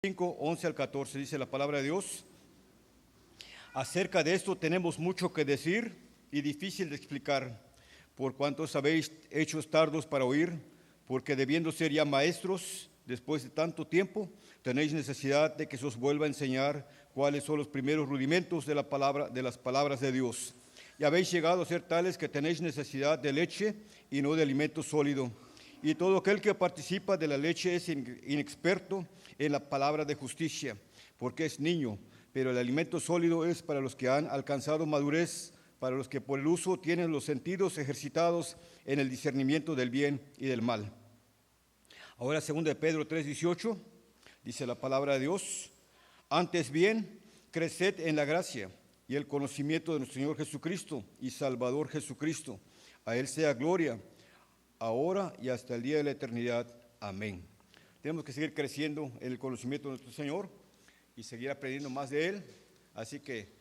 5, 11 al 14, dice la palabra de Dios. Acerca de esto tenemos mucho que decir y difícil de explicar, por cuanto os habéis hecho tardos para oír, porque debiendo ser ya maestros, después de tanto tiempo, tenéis necesidad de que se os vuelva a enseñar cuáles son los primeros rudimentos de las palabras de Dios. Y habéis llegado a ser tales que tenéis necesidad de leche y no de alimento sólido. Y todo aquel que participa de la leche es inexperto en la palabra de justicia, porque es niño, pero el alimento sólido es para los que han alcanzado madurez, para los que por el uso tienen los sentidos ejercitados en el discernimiento del bien y del mal. Ahora 2 de Pedro 3:18, dice la palabra de Dios: antes bien, creced en la gracia y el conocimiento de nuestro Señor Jesucristo y Salvador Jesucristo. A Él sea gloria, ahora y hasta el día de la eternidad. Amén. Tenemos que seguir creciendo en el conocimiento de nuestro Señor y seguir aprendiendo más de Él. Así que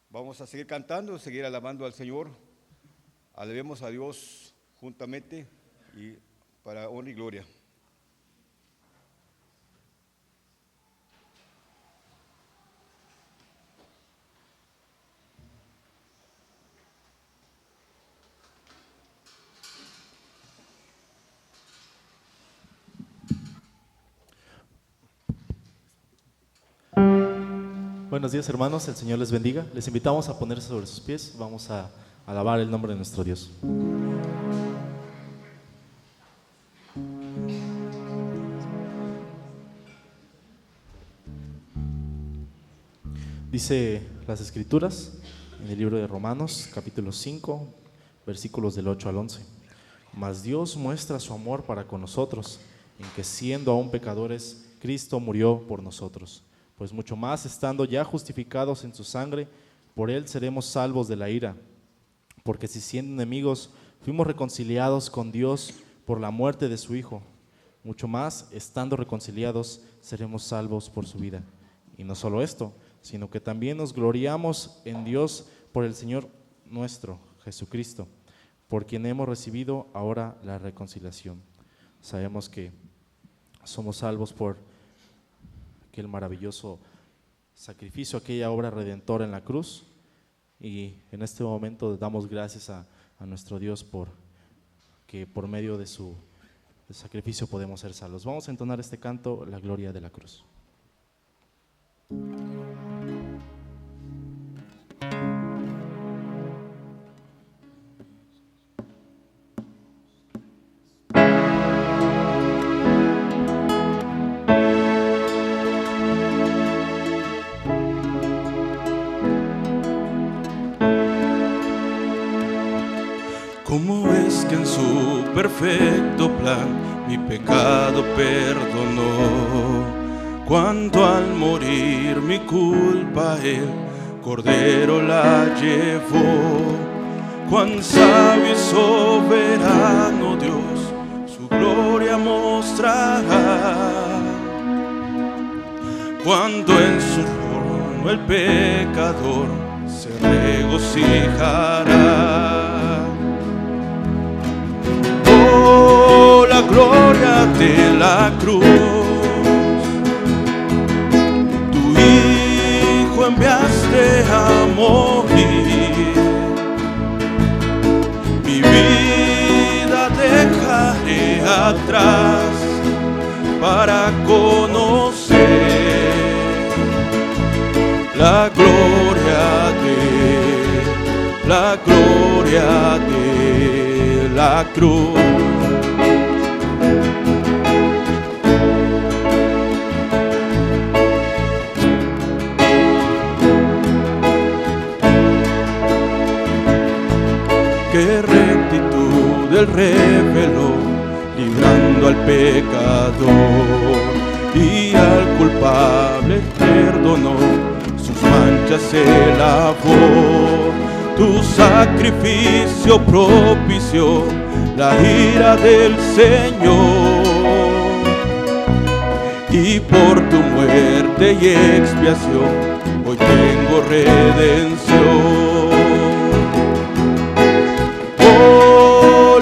vamos a seguir cantando, seguir alabando al Señor. Alabemos a Dios juntamente y para honra y gloria. Buenos días, hermanos, el Señor les bendiga. Les invitamos a ponerse sobre sus pies. Vamos a alabar el nombre de nuestro Dios. Dice las Escrituras en el libro de Romanos, capítulo 5, versículos del 8 al 11. Mas Dios muestra su amor para con nosotros, en que siendo aún pecadores, Cristo murió por nosotros. Pues mucho más, estando ya justificados en su sangre, por él seremos salvos de la ira. Porque si siendo enemigos fuimos reconciliados con Dios por la muerte de su Hijo, mucho más, estando reconciliados, seremos salvos por su vida. Y no solo esto, sino que también nos gloriamos en Dios por el Señor nuestro, Jesucristo, por quien hemos recibido ahora la reconciliación. Sabemos que somos salvos por aquel maravilloso sacrificio, aquella obra redentora en la cruz, y en este momento damos gracias a nuestro Dios por que por medio de su sacrificio podemos ser salvos. Vamos a entonar este canto, La Gloria de la Cruz. ¿Cómo es que en su perfecto plan mi pecado perdonó? Cuando al morir mi culpa el Cordero la llevó. Cuán sabio y soberano Dios su gloria mostrará. Cuando en su trono el pecador se regocijará. La gloria de la cruz, tu Hijo enviaste a morir, mi vida dejaré atrás para conocer la gloria de la cruz. Qué rectitud Él reveló, librando al pecador, y al culpable perdonó, sus manchas se lavó. Tu sacrificio propició la ira del Señor, y por tu muerte y expiación hoy tengo redención.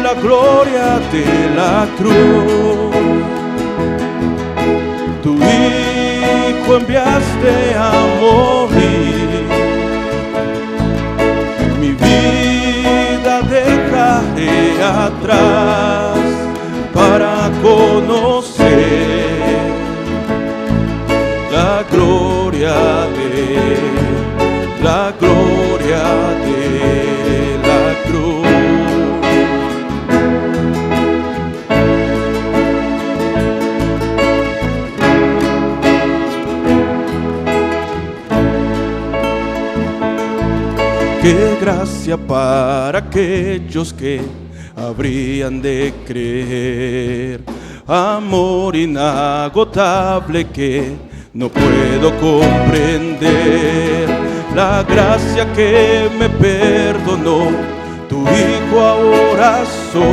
La gloria de la cruz, tu Hijo Hijo enviaste a morir. Mi vida dejaré atrás para conocer la gloria de la cruz. Qué gracia para aquellos que habrían de creer, amor inagotable que no puedo comprender, la gracia que me perdonó, tu Hijo ahora soy,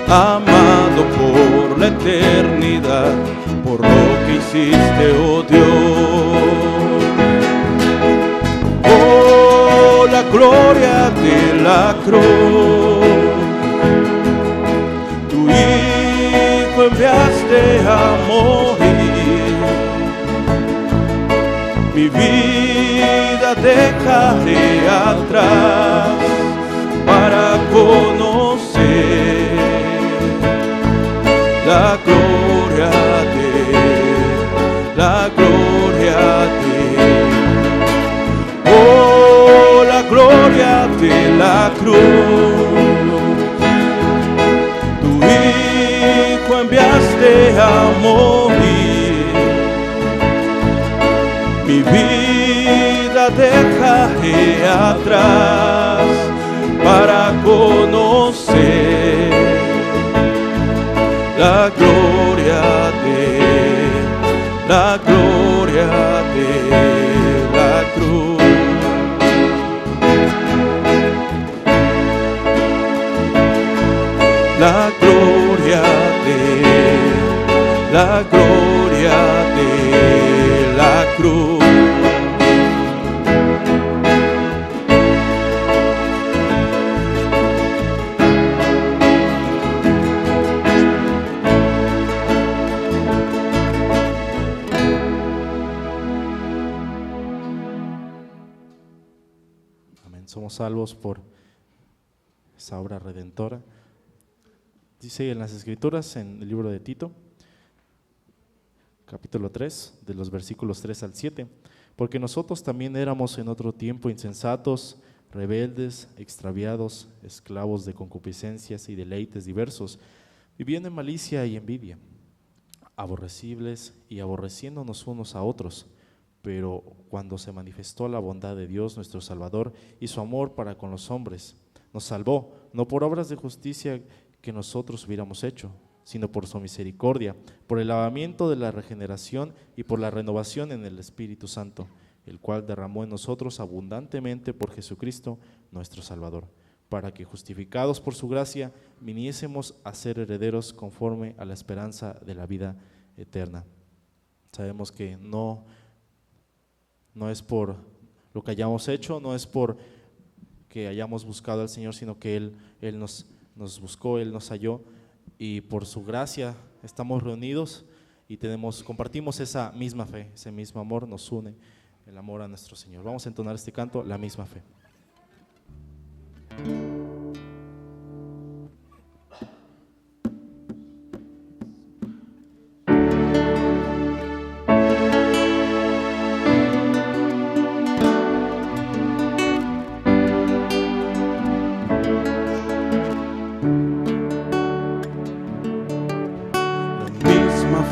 amado por la eternidad, por lo que hiciste, oh Dios. Oh, la gloria de la cruz, tu Hijo enviaste a morir. Mi vida dejaré atrás para conocer la gloria de oh, la gloria de la cruz. Tu Hijo enviaste a morir. Mi vida dejaré atrás para conocer la gloria de la cruz. La gloria de la cruz. Amén. Somos salvos por esa obra redentora. Dice en las Escrituras, en el libro de Tito, capítulo 3, de los versículos 3 al 7, porque nosotros también éramos en otro tiempo insensatos, rebeldes, extraviados, esclavos de concupiscencias y deleites diversos, viviendo en malicia y envidia, aborrecibles y aborreciéndonos unos a otros. Pero cuando se manifestó la bondad de Dios nuestro Salvador y su amor para con los hombres, nos salvó, no por obras de justicia que nosotros hubiéramos hecho, sino por su misericordia, por el lavamiento de la regeneración y por la renovación en el Espíritu Santo, el cual derramó en nosotros abundantemente por Jesucristo nuestro Salvador, para que justificados por su gracia viniésemos a ser herederos conforme a la esperanza de la vida eterna. Sabemos que no es por lo que hayamos hecho, no es por que hayamos buscado al Señor, sino que Él nos buscó, Él nos halló, y por su gracia estamos reunidos y compartimos esa misma fe, ese mismo amor nos une, el amor a nuestro Señor. Vamos a entonar este canto, La Misma Fe.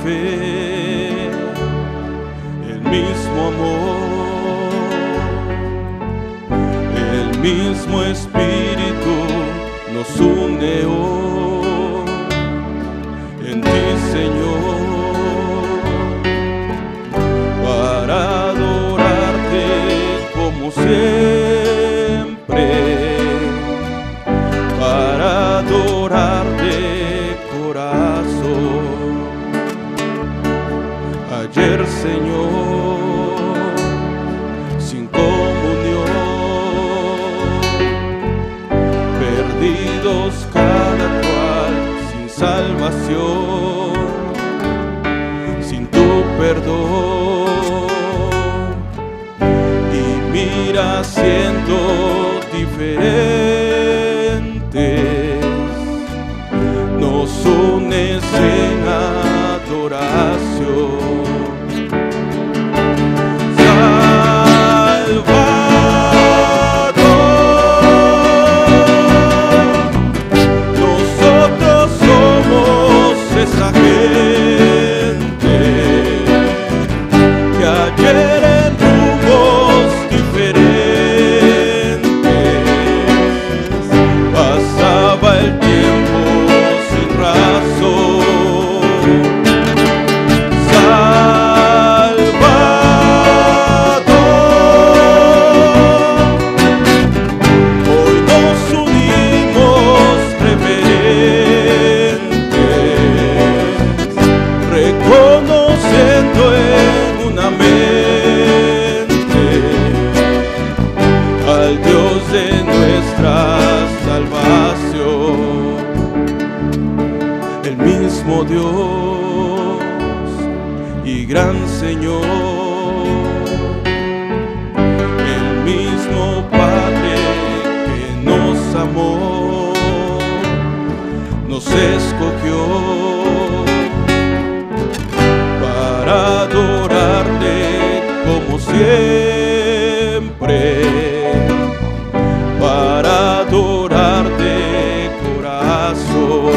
Fe, el mismo amor, el mismo Espíritu nos une hoy en ti, Señor, para adorarte como siempre, para adorarte, corazón. Ayer, Señor, sin comunión, perdidos cada cual, sin salvación, sin perdón y mira siendo diferentes, nos unes en adoración. Esa gente que ayer en rumbos diferentes pasaba el tiempo sin razón. Salvador, hoy nos unimos reconociendo en una mente al Dios de nuestra salvación, el mismo Dios y gran Señor, el mismo Padre que nos amó, nos escogió para adorarte como siempre, para adorarte corazón.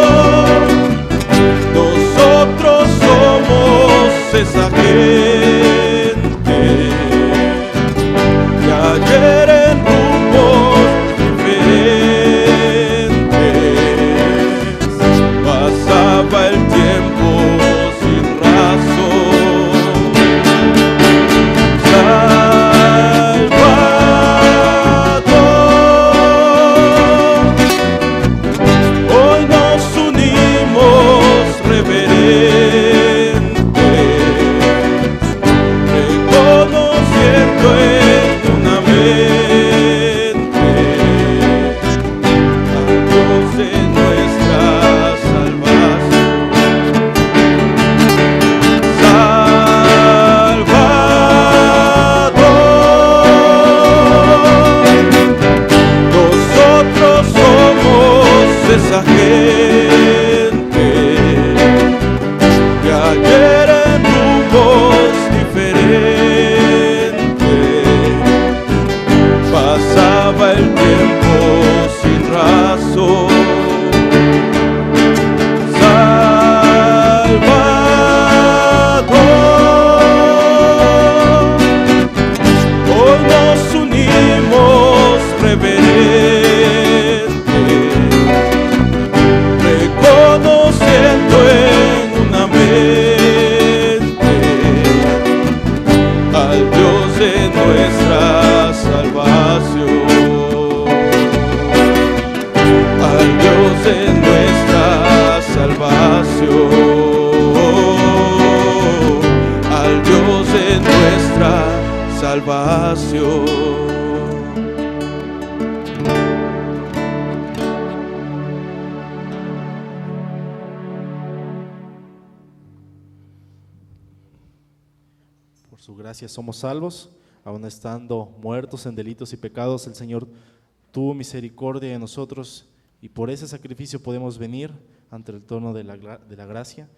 Salvador, nosotros somos esa gente que ayer en rumbos pasaba el tiempo sin razón. Salvador, hoy nos unimos reverentes, reconociendo en una mente al Dios de nuestra salvación. Nosotros somos esa gente que ayer en rumbos diferentes pasaba el tiempo sin razón. Salvador, hoy nos unimos reverentes, reconociendo en una mente al Dios de nuestra salvación, al Dios de nuestra salvación, al Dios de nuestra salvación. Por su gracia somos salvos, aun estando muertos en delitos y pecados. El Señor tuvo misericordia de nosotros y por ese sacrificio podemos venir ante el trono de la gracia.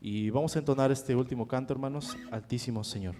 Y vamos a entonar este último canto, hermanos, Altísimo Señor.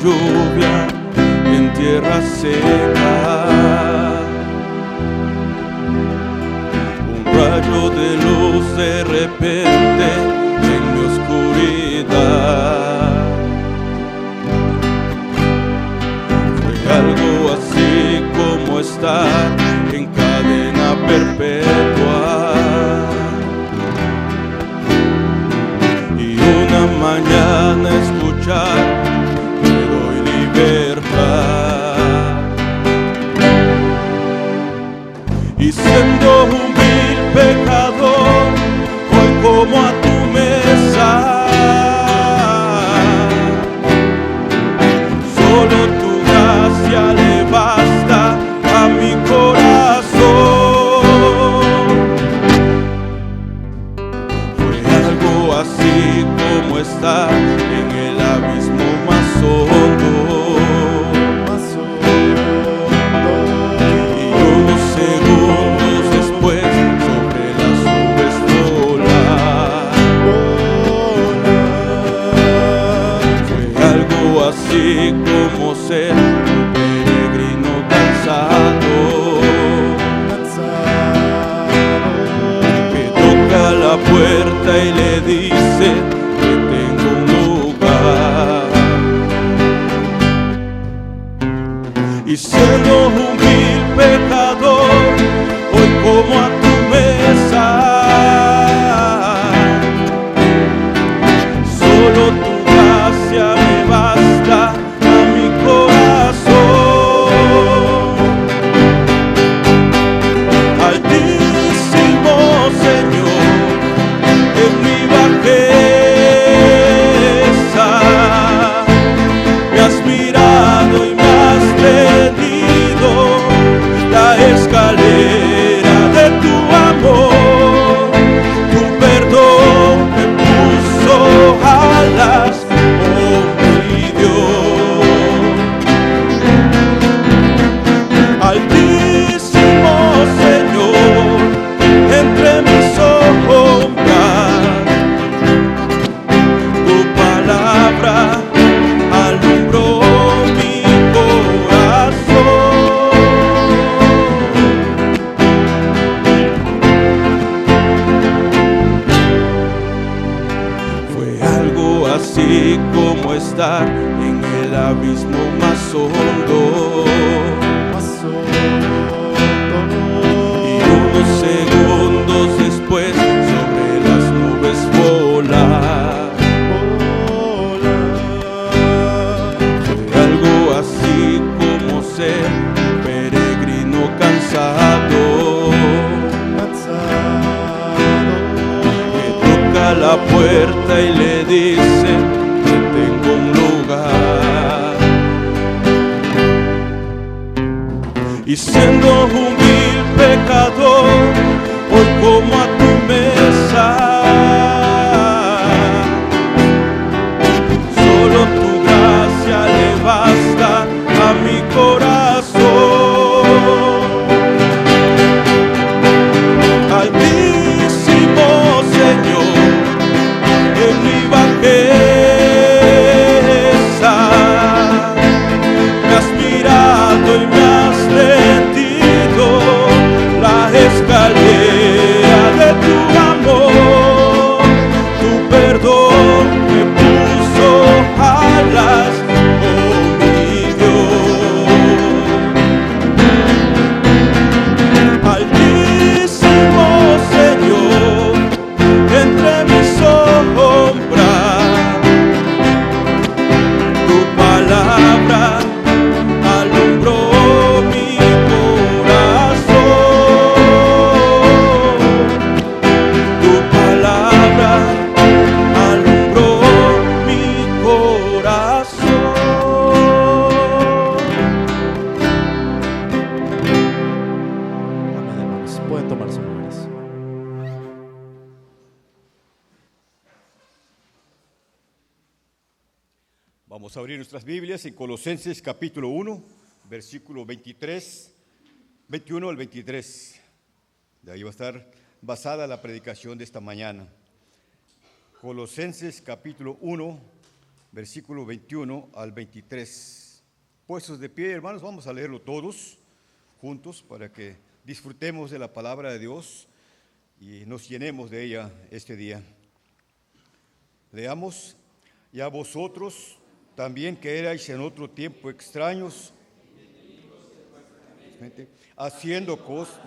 lluvia en tierra seca, un rayo de luz de repente en mi oscuridad. Fue algo estar en cadena perpetua. Y una mañana escuchar: te doy libertad. Y siendo un vil pecador, hoy como a tu mesa. Solo tu gracia le basta a mi corazón. Fue algo así como estar en el abismo más hondo. Y unos segundos después sobre las nubes volar. Fue algo así como ser un peregrino cansado, que toca la puerta y le dice: que tengo un lugar. Y siendo un vil pecador, hoy como a tu mesa. Solo tu gracia me basta a mi corazón. Altísimo Señor, en mi bajeza me has mirado y me has tendido la escalera de tu amor. Tu perdón me puso alas, oh mi Dios. Altísimo Señor, entre mis sombras, tu palabra alumbró mi corazón. Fue algo así como estar en el abismo más hondo. Y unos segundos después sobre las nubes volar. Fue algo así como ser un peregrino cansado, que toca la puerta y le dice: que tengo un lugar. Y siendo un vil pecador, hoy como a tu mesa. Solo tu gracia le basta a mi corazón. Altísimo Señor, en mi bajeza me has mirado y me has tendido la escalera de tu amor. Tu perdón me puso alas, oh mi Dios. Altísimo Señor, entre mis sombras, tu palabra alumbró mi corazón. Tu palabra alumbró mi corazón. Amén, hermanos. Pueden tomar sus lugares. Vamos a abrir nuestras Biblias en Colosenses capítulo 1, versículo 21 al 23. De ahí va a estar basada la predicación de esta mañana. Colosenses capítulo 1, versículo 21 al 23. Puestos de pie, hermanos, vamos a leerlo todos juntos para que disfrutemos de la palabra de Dios y nos llenemos de ella este día. Leamos: y a vosotros también, que erais en otro tiempo extraños haciendo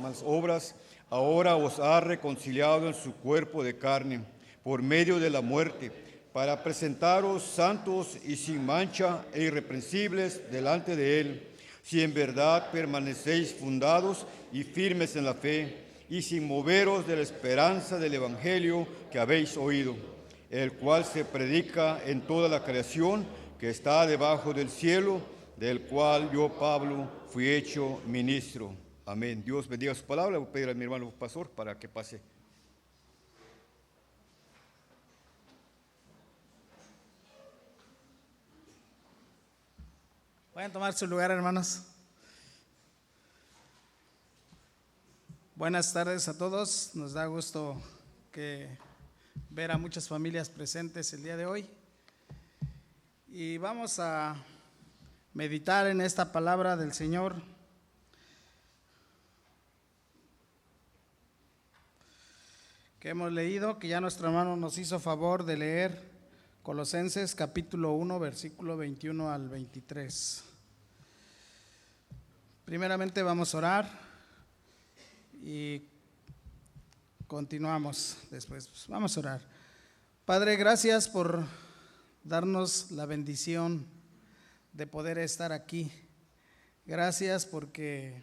más obras, ahora os ha reconciliado en su cuerpo de carne, por medio de la muerte, para presentaros santos y sin mancha e irreprensibles delante de Él, si en verdad permanecéis fundados y firmes en la fe, y sin moveros de la esperanza del Evangelio que habéis oído, el cual se predica en toda la creación que está debajo del cielo, del cual yo, Pablo, fui hecho ministro. Amén. Dios bendiga su palabra. Voy a pedir a mi hermano pastor para que pase. Pueden tomar su lugar, hermanos. Buenas tardes a todos. Nos da gusto ver a muchas familias presentes el día de hoy. Y vamos a meditar en esta palabra del Señor. Que hemos leído, que ya nuestro hermano nos hizo favor de leer Colosenses capítulo 1, versículo 21 al 23. Primeramente vamos a orar y continuamos después. Vamos a orar. Padre, gracias por darnos la bendición de poder estar aquí. Gracias porque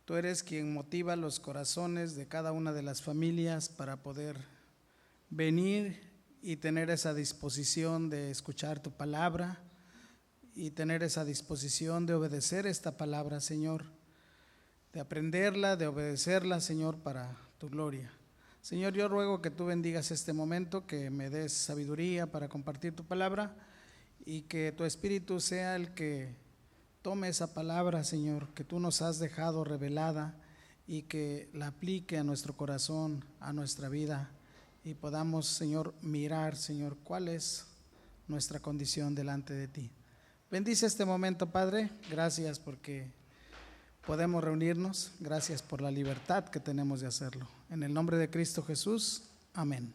tú eres quien motiva los corazones de cada una de las familias para poder venir y tener esa disposición de escuchar tu palabra y tener esa disposición de obedecer esta palabra, Señor, de aprenderla, de obedecerla, Señor, para tu gloria. Señor, yo ruego que tú bendigas este momento, que me des sabiduría para compartir tu palabra y que tu Espíritu sea el que tome esa palabra, Señor, que tú nos has dejado revelada y que la aplique a nuestro corazón, a nuestra vida, y podamos, Señor, mirar, Señor, cuál es nuestra condición delante de ti. Bendice este momento, Padre. Gracias porque podemos reunirnos. Gracias por la libertad que tenemos de hacerlo. En el nombre de Cristo Jesús. Amén.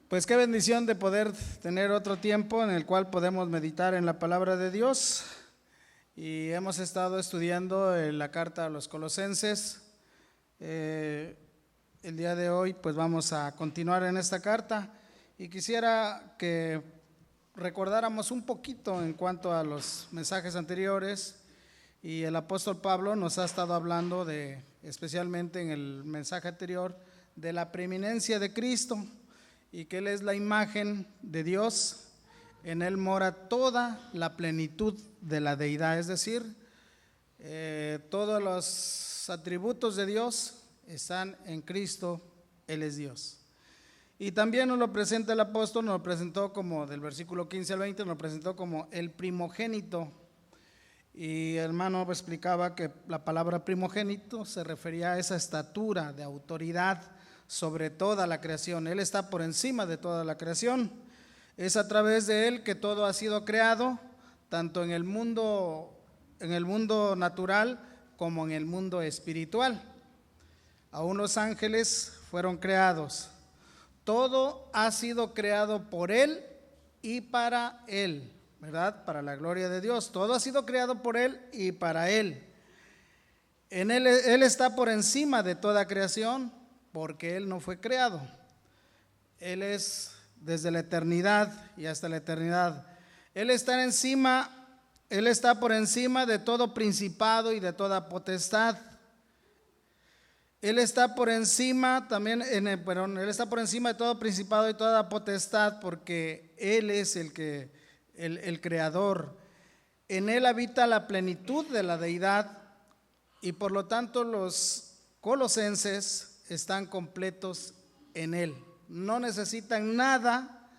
Pues qué bendición de poder tener otro tiempo en el cual podemos meditar en la palabra de Dios. Y hemos estado estudiando la carta a los Colosenses. El día de hoy pues vamos a continuar en esta carta y quisiera que recordáramos un poquito en cuanto a los mensajes anteriores. Y el apóstol Pablo nos ha estado hablando especialmente en el mensaje anterior, de la preeminencia de Cristo y que Él es la imagen de Dios. En Él mora toda la plenitud de la deidad, es decir, todos los atributos de Dios están en Cristo, Él es Dios. Y también nos lo presenta el apóstol, nos lo presentó como del versículo 15 al 20, nos lo presentó como el primogénito. Y el hermano explicaba que la palabra primogénito se refería a esa estatura de autoridad sobre toda la creación. Él está por encima de toda la creación. Es a través de Él que todo ha sido creado, tanto en el mundo natural como en el mundo espiritual. Aún los ángeles fueron creados. Todo ha sido creado por Él y para Él, ¿verdad? Para la gloria de Dios. Todo ha sido creado por Él y para Él. En Él está por encima de toda creación porque Él no fue creado. Él es desde la eternidad y hasta la eternidad. Él está por encima de todo principado y de toda potestad. Él está por encima también, Él está por encima de todo principado y toda potestad porque Él es el creador. En Él habita la plenitud de la deidad y por lo tanto los colosenses están completos en Él. No necesitan nada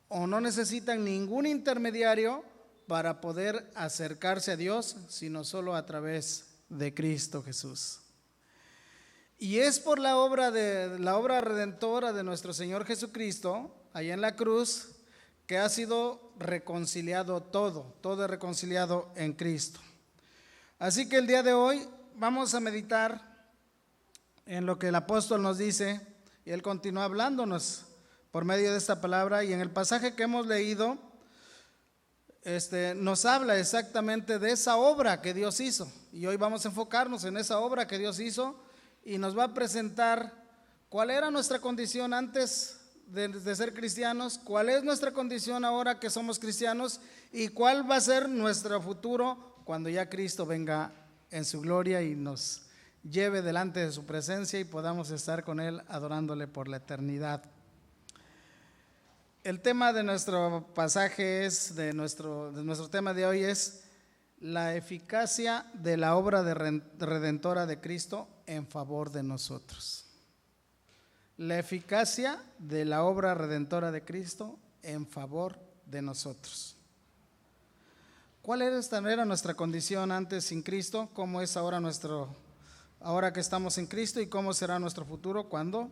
o no necesitan ningún intermediario para poder acercarse a Dios, sino solo a través de Cristo Jesús. Y es por la obra redentora de nuestro Señor Jesucristo, allá en la cruz, que ha sido reconciliado todo es reconciliado en Cristo. Así que el día de hoy vamos a meditar en lo que el apóstol nos dice, y él continúa hablándonos por medio de esta palabra. Y en el pasaje que hemos leído, nos habla exactamente de esa obra que Dios hizo. Y hoy vamos a enfocarnos en esa obra que Dios hizo y nos va a presentar cuál era nuestra condición antes de ser cristianos, cuál es nuestra condición ahora que somos cristianos y cuál va a ser nuestro futuro cuando ya Cristo venga en su gloria y nos lleve delante de su presencia y podamos estar con Él adorándole por la eternidad. El tema de nuestro pasaje de nuestro tema de hoy es la eficacia de la obra redentora de Cristo en favor de nosotros. La eficacia de la obra redentora de Cristo en favor de nosotros. ¿Cuál era nuestra condición antes sin Cristo? ¿Cómo es ahora que estamos en Cristo? ¿Y cómo será nuestro futuro cuando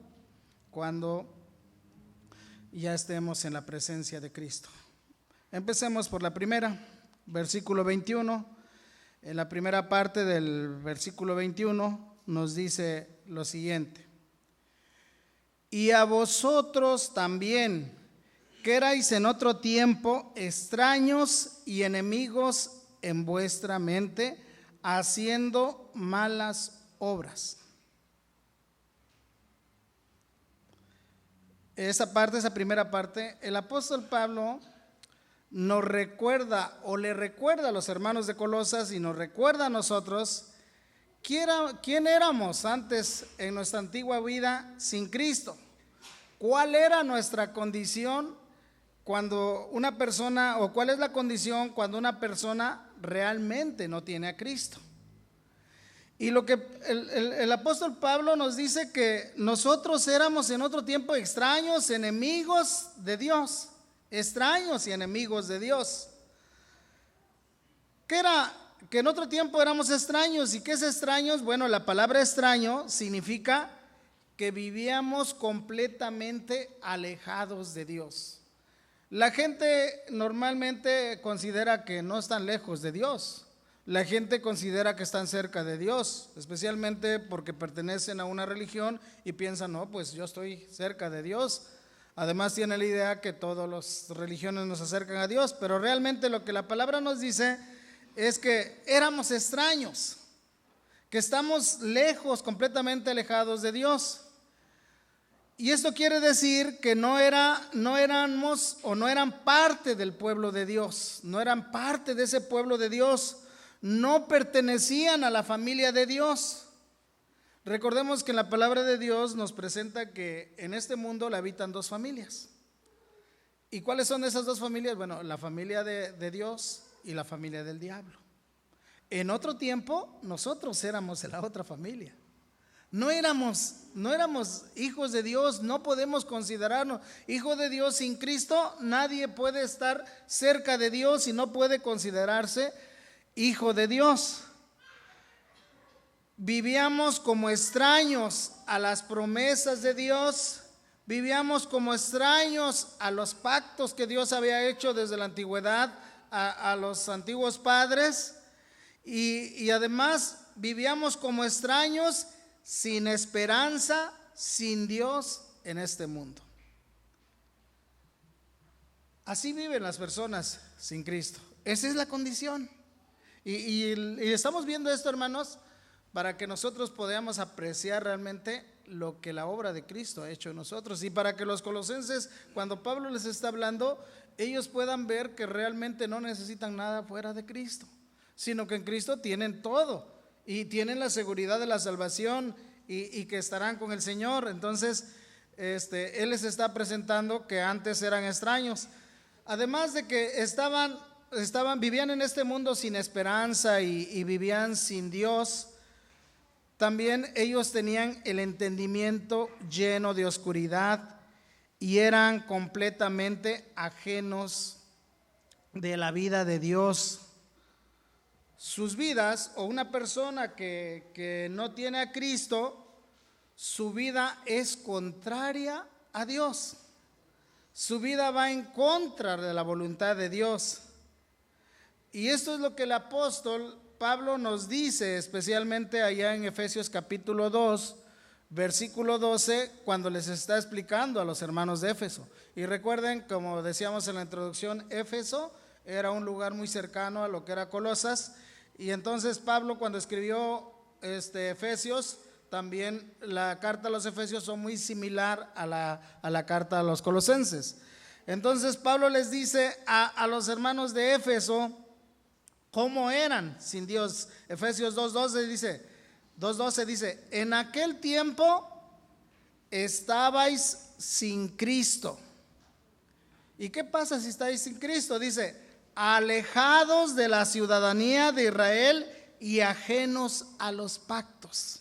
ya estemos en la presencia de Cristo? Empecemos por la primera, versículo 21. En la primera parte del versículo 21 nos dice lo siguiente: y a vosotros también, que erais en otro tiempo extraños y enemigos en vuestra mente, haciendo malas obras. Esa primera parte, el apóstol Pablo nos recuerda o le recuerda a los hermanos de Colosas y nos recuerda a nosotros quién éramos antes en nuestra antigua vida sin Cristo. ¿Cuál era nuestra condición cuando una persona, o cuál es la condición cuando una persona realmente no tiene a Cristo? Y lo que el apóstol Pablo nos dice que nosotros éramos en otro tiempo extraños, enemigos de Dios. Extraños y enemigos de Dios. ¿Qué era? Que en otro tiempo éramos extraños. ¿Y qué es extraños? Bueno, la palabra extraño significa que vivíamos completamente alejados de Dios. La gente normalmente considera que no están lejos de Dios. La gente considera que están cerca de Dios, especialmente porque pertenecen a una religión y piensan, no, pues yo estoy cerca de Dios. Además tiene la idea que todas las religiones nos acercan a Dios, pero realmente lo que la palabra nos dice es que éramos extraños, que estamos lejos, completamente alejados de Dios. Y esto quiere decir que no éramos o no eran parte del pueblo de Dios, no eran parte de ese pueblo de Dios, no pertenecían a la familia de Dios. Recordemos que en la palabra de Dios nos presenta que en este mundo le habitan dos familias. ¿Y cuáles son esas dos familias? Bueno, la familia de Dios y la familia del diablo. En otro tiempo nosotros éramos de la otra familia. No éramos hijos de Dios, no podemos considerarnos hijos de Dios sin Cristo. Nadie puede estar cerca de Dios y no puede considerarse hijo de Dios. Vivíamos como extraños a las promesas de Dios, vivíamos como extraños a los pactos que Dios había hecho desde la antigüedad a los antiguos padres y además vivíamos como extraños sin esperanza, sin Dios en este mundo. Así viven las personas sin Cristo. Esa es la condición. Y estamos viendo esto, hermanos, para que nosotros podamos apreciar realmente lo que la obra de Cristo ha hecho en nosotros y para que los colosenses, cuando Pablo les está hablando, ellos puedan ver que realmente no necesitan nada fuera de Cristo, sino que en Cristo tienen todo y tienen la seguridad de la salvación y que estarán con el Señor. Entonces, Él les está presentando que antes eran extraños, además de que vivían en este mundo sin esperanza y vivían sin Dios. También ellos tenían el entendimiento lleno de oscuridad y eran completamente ajenos de la vida de Dios. Sus vidas, o una persona que no tiene a Cristo, su vida es contraria a Dios. Su vida va en contra de la voluntad de Dios. Y esto es lo que el apóstol Pablo nos dice, especialmente allá en Efesios capítulo 2, versículo 12, cuando les está explicando a los hermanos de Éfeso. Y recuerden, como decíamos en la introducción, Éfeso era un lugar muy cercano a lo que era Colosas, y entonces Pablo, cuando escribió Efesios, también la carta a los Efesios son muy similar a la carta a los Colosenses. Entonces Pablo les dice a los hermanos de Éfeso cómo eran sin Dios. Efesios 2:12 dice, en aquel tiempo estabais sin Cristo. ¿Y qué pasa si estáis sin Cristo? Dice, alejados de la ciudadanía de Israel y ajenos a los pactos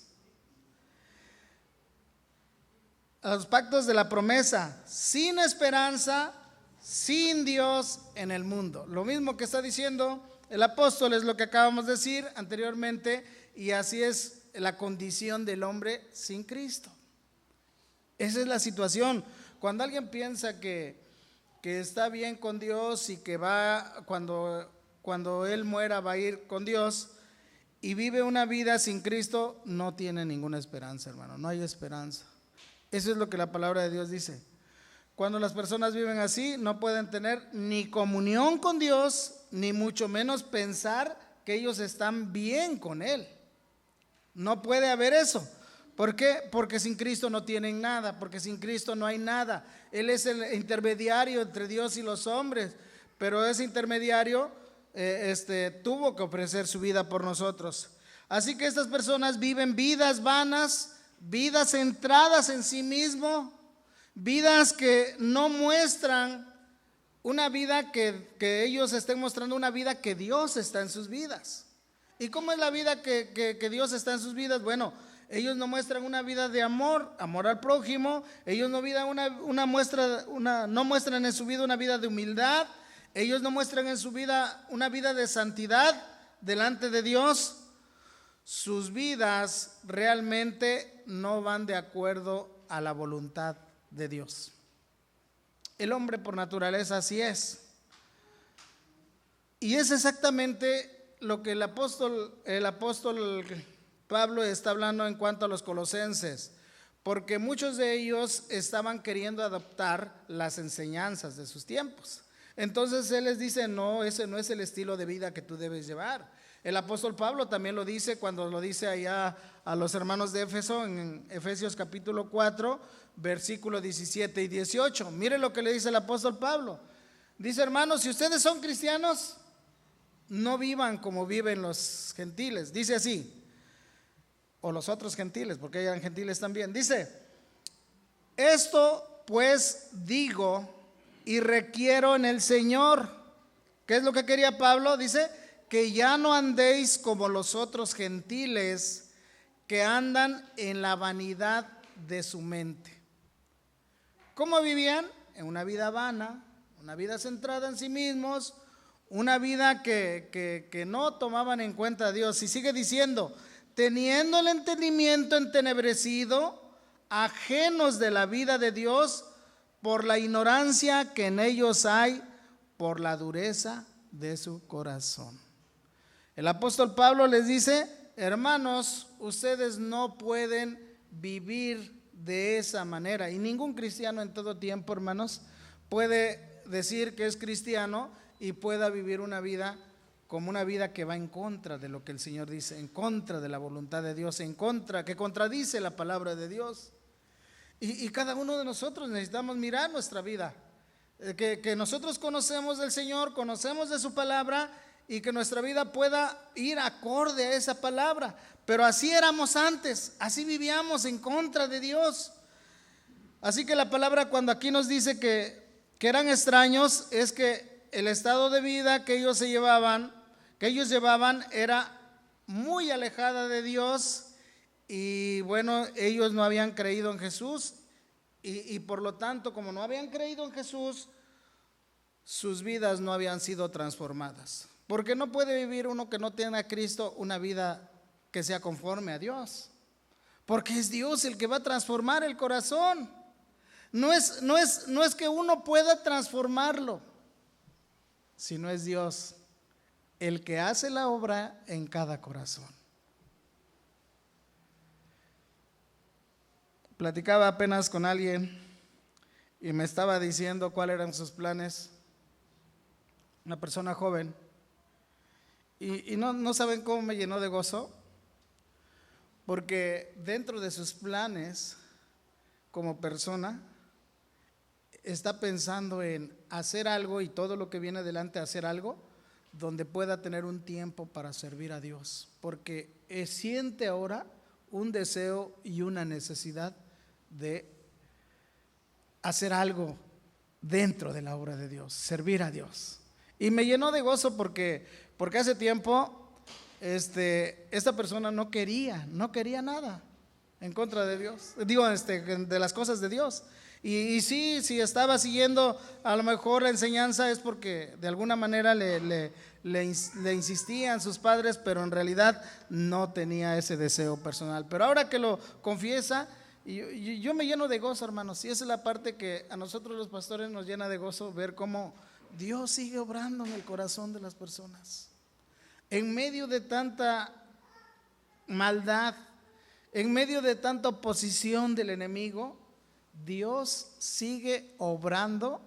de la promesa, sin esperanza, sin Dios en el mundo. Lo mismo que está diciendo el apóstol es lo que acabamos de decir anteriormente, y así es la condición del hombre sin Cristo. Esa es la situación. Cuando alguien piensa que está bien con Dios y que va, cuando él muera va a ir con Dios, y vive una vida sin Cristo, no tiene ninguna esperanza, hermano, no hay esperanza. Eso es lo que la palabra de Dios dice. Cuando las personas viven así, no pueden tener ni comunión con Dios, ni mucho menos pensar que ellos están bien con Él. No puede haber eso. ¿Por qué? Porque sin Cristo no tienen nada, porque sin Cristo no hay nada. Él es el intermediario entre Dios y los hombres, pero ese intermediario tuvo que ofrecer su vida por nosotros. Así que estas personas viven vidas vanas, vidas centradas en sí mismo, vidas que no muestran una vida que ellos estén mostrando, una vida que Dios está en sus vidas. ¿Y cómo es la vida que Dios está en sus vidas? Bueno, ellos no muestran una vida de amor al prójimo. Ellos no muestran en su vida una vida de humildad. Ellos no muestran en su vida una vida de santidad delante de Dios. Sus vidas realmente no van de acuerdo a la voluntad de Dios. El hombre por naturaleza así es. Y es exactamente lo que el apóstol Pablo está hablando en cuanto a los colosenses, porque muchos de ellos estaban queriendo adoptar las enseñanzas de sus tiempos. Entonces él les dice, no, ese no es el estilo de vida que tú debes llevar. El apóstol Pablo también lo dice cuando lo dice allá a los hermanos de Éfeso en Efesios capítulo 4, versículos 17 y 18. Mire lo que le dice el apóstol Pablo. Dice, hermanos, si ustedes son cristianos, no vivan como viven los gentiles. Dice así, o los otros gentiles, porque hay eran gentiles también. Dice, esto pues digo y requiero en el Señor. ¿Qué es lo que quería Pablo? Dice, que ya no andéis como los otros gentiles que andan en la vanidad de su mente. ¿Cómo vivían? En una vida vana, una vida centrada en sí mismos, una vida que no tomaban en cuenta a Dios. Y sigue diciendo, teniendo el entendimiento entenebrecido, ajenos de la vida de Dios, por la ignorancia que en ellos hay, por la dureza de su corazón. El apóstol Pablo les dice, hermanos, ustedes no pueden vivir de esa manera. Y ningún cristiano en todo tiempo, hermanos, puede decir que es cristiano y pueda vivir una vida como una vida que va en contra de lo que el Señor dice, en contra de la voluntad de Dios, que contradice la palabra de Dios. Y cada uno de nosotros necesitamos mirar nuestra vida, que nosotros conocemos del Señor, conocemos de su palabra, y que nuestra vida pueda ir acorde a esa palabra. Pero así éramos antes, así vivíamos en contra de Dios. Así que la palabra cuando aquí nos dice que eran extraños, es que el estado de vida que ellos llevaban era muy alejada de Dios. Y bueno, ellos no habían creído en Jesús, y por lo tanto, como no habían creído en Jesús, sus vidas no habían sido transformadas. Porque no puede vivir uno que no tenga a Cristo una vida que sea conforme a Dios. Porque es Dios el que va a transformar el corazón. No es que uno pueda transformarlo, sino es Dios el que hace la obra en cada corazón. Platicaba apenas con alguien y me estaba diciendo cuáles eran sus planes. una persona joven, y no saben cómo me llenó de gozo, porque dentro de sus planes como persona está pensando en hacer algo, y todo lo que viene adelante, hacer algo donde pueda tener un tiempo para servir a Dios, porque siente ahora un deseo y una necesidad de hacer algo dentro de la obra de Dios, servir a Dios. Y me llenó de gozo porque hace tiempo esta persona no quería nada en contra de Dios, de las cosas de Dios. Y sí, si estaba siguiendo a lo mejor la enseñanza es porque de alguna manera le insistían sus padres, pero en realidad no tenía ese deseo personal. Pero ahora que lo confiesa, yo me lleno de gozo, hermanos. Y esa es la parte que a nosotros los pastores nos llena de gozo, ver cómo Dios sigue obrando en el corazón de las personas. En medio de tanta maldad, en medio de tanta oposición del enemigo, Dios sigue obrando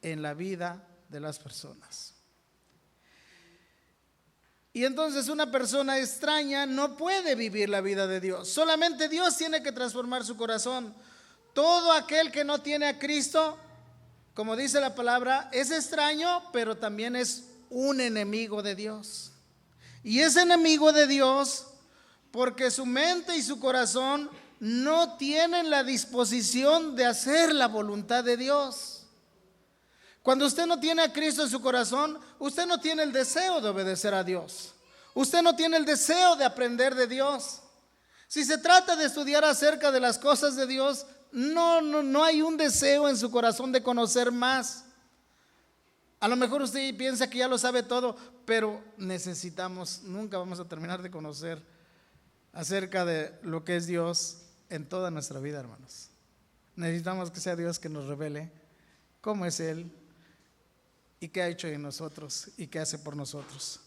en la vida de las personas. Y entonces una persona extraña no puede vivir la vida de Dios. Solamente Dios tiene que transformar su corazón. Todo aquel que no tiene a Cristo, como dice la palabra, es extraño, pero también es un enemigo de Dios. Y es enemigo de Dios porque su mente y su corazón no tienen la disposición de hacer la voluntad de Dios. Cuando usted no tiene a Cristo en su corazón, usted no tiene el deseo de obedecer a Dios. Usted no tiene el deseo de aprender de Dios. Si se trata de estudiar acerca de las cosas de Dios, no hay un deseo en su corazón de conocer más. A lo mejor usted piensa que ya lo sabe todo, pero nunca vamos a terminar de conocer acerca de lo que es Dios en toda nuestra vida, hermanos. Necesitamos que sea Dios que nos revele cómo es Él y qué ha hecho en nosotros y qué hace por nosotros.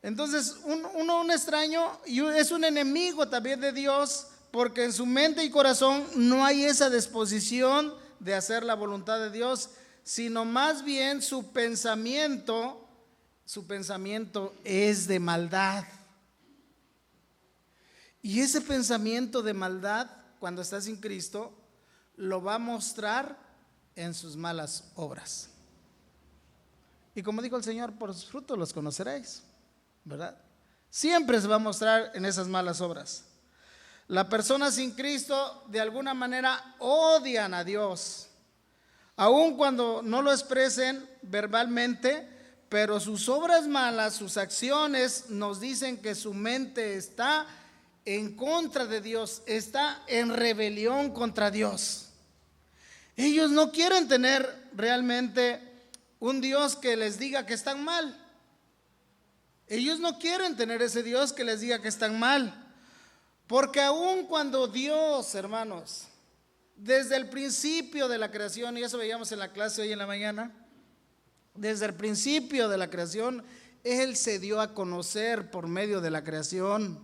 Entonces, un extraño y es un enemigo también de Dios, porque en su mente y corazón no hay esa disposición de hacer la voluntad de Dios, sino más bien su pensamiento es de maldad. Y ese pensamiento de maldad, cuando está sin Cristo, lo va a mostrar en sus malas obras. Y como dijo el Señor, por sus frutos los conoceréis, ¿verdad? Siempre se va a mostrar en esas malas obras. La persona sin Cristo de alguna manera odian a Dios, aun cuando no lo expresen verbalmente, pero sus obras malas, sus acciones nos dicen que su mente está en contra de Dios, está en rebelión contra Dios. Ellos no quieren tener realmente un Dios que les diga que están mal. Ellos no quieren tener ese Dios que les diga que están mal, porque aun cuando Dios, hermanos, desde el principio de la creación, y eso veíamos en la clase hoy en la mañana, desde el principio de la creación, Él se dio a conocer por medio de la creación.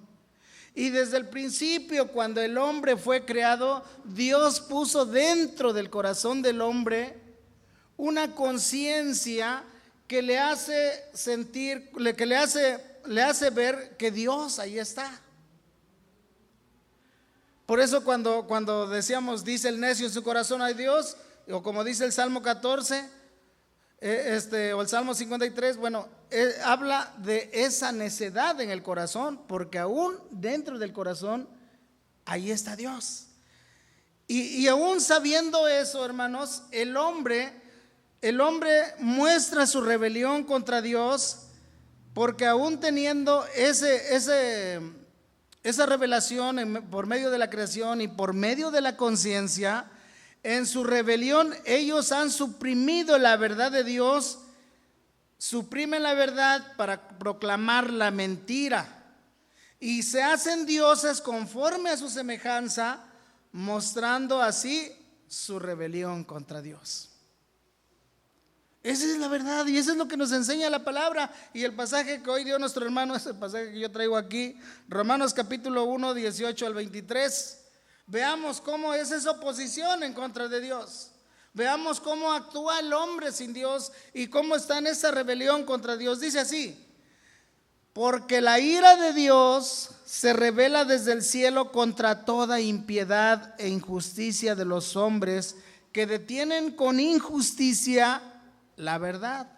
Y desde el principio, cuando el hombre fue creado, Dios puso dentro del corazón del hombre una conciencia que le hace sentir, que le hace ver que Dios ahí está. Por eso cuando decíamos, dice el necio en su corazón hay Dios, o como dice el Salmo 14, o el Salmo 53, habla de esa necedad en el corazón, porque aún dentro del corazón ahí está Dios. Y aún sabiendo eso, hermanos, el hombre muestra su rebelión contra Dios, porque aún teniendo esa revelación por medio de la creación y por medio de la conciencia, en su rebelión ellos han suprimido la verdad de Dios, suprimen la verdad para proclamar la mentira y se hacen dioses conforme a su semejanza, mostrando así su rebelión contra Dios. Esa es la verdad y eso es lo que nos enseña la palabra. Y el pasaje que hoy dio nuestro hermano es el pasaje que yo traigo aquí, Romanos capítulo 1, 18 al 23. Veamos cómo es esa oposición en contra de Dios. Veamos cómo actúa el hombre sin Dios y cómo está en esa rebelión contra Dios. Dice así: porque la ira de Dios se revela desde el cielo contra toda impiedad e injusticia de los hombres que detienen con injusticia la verdad.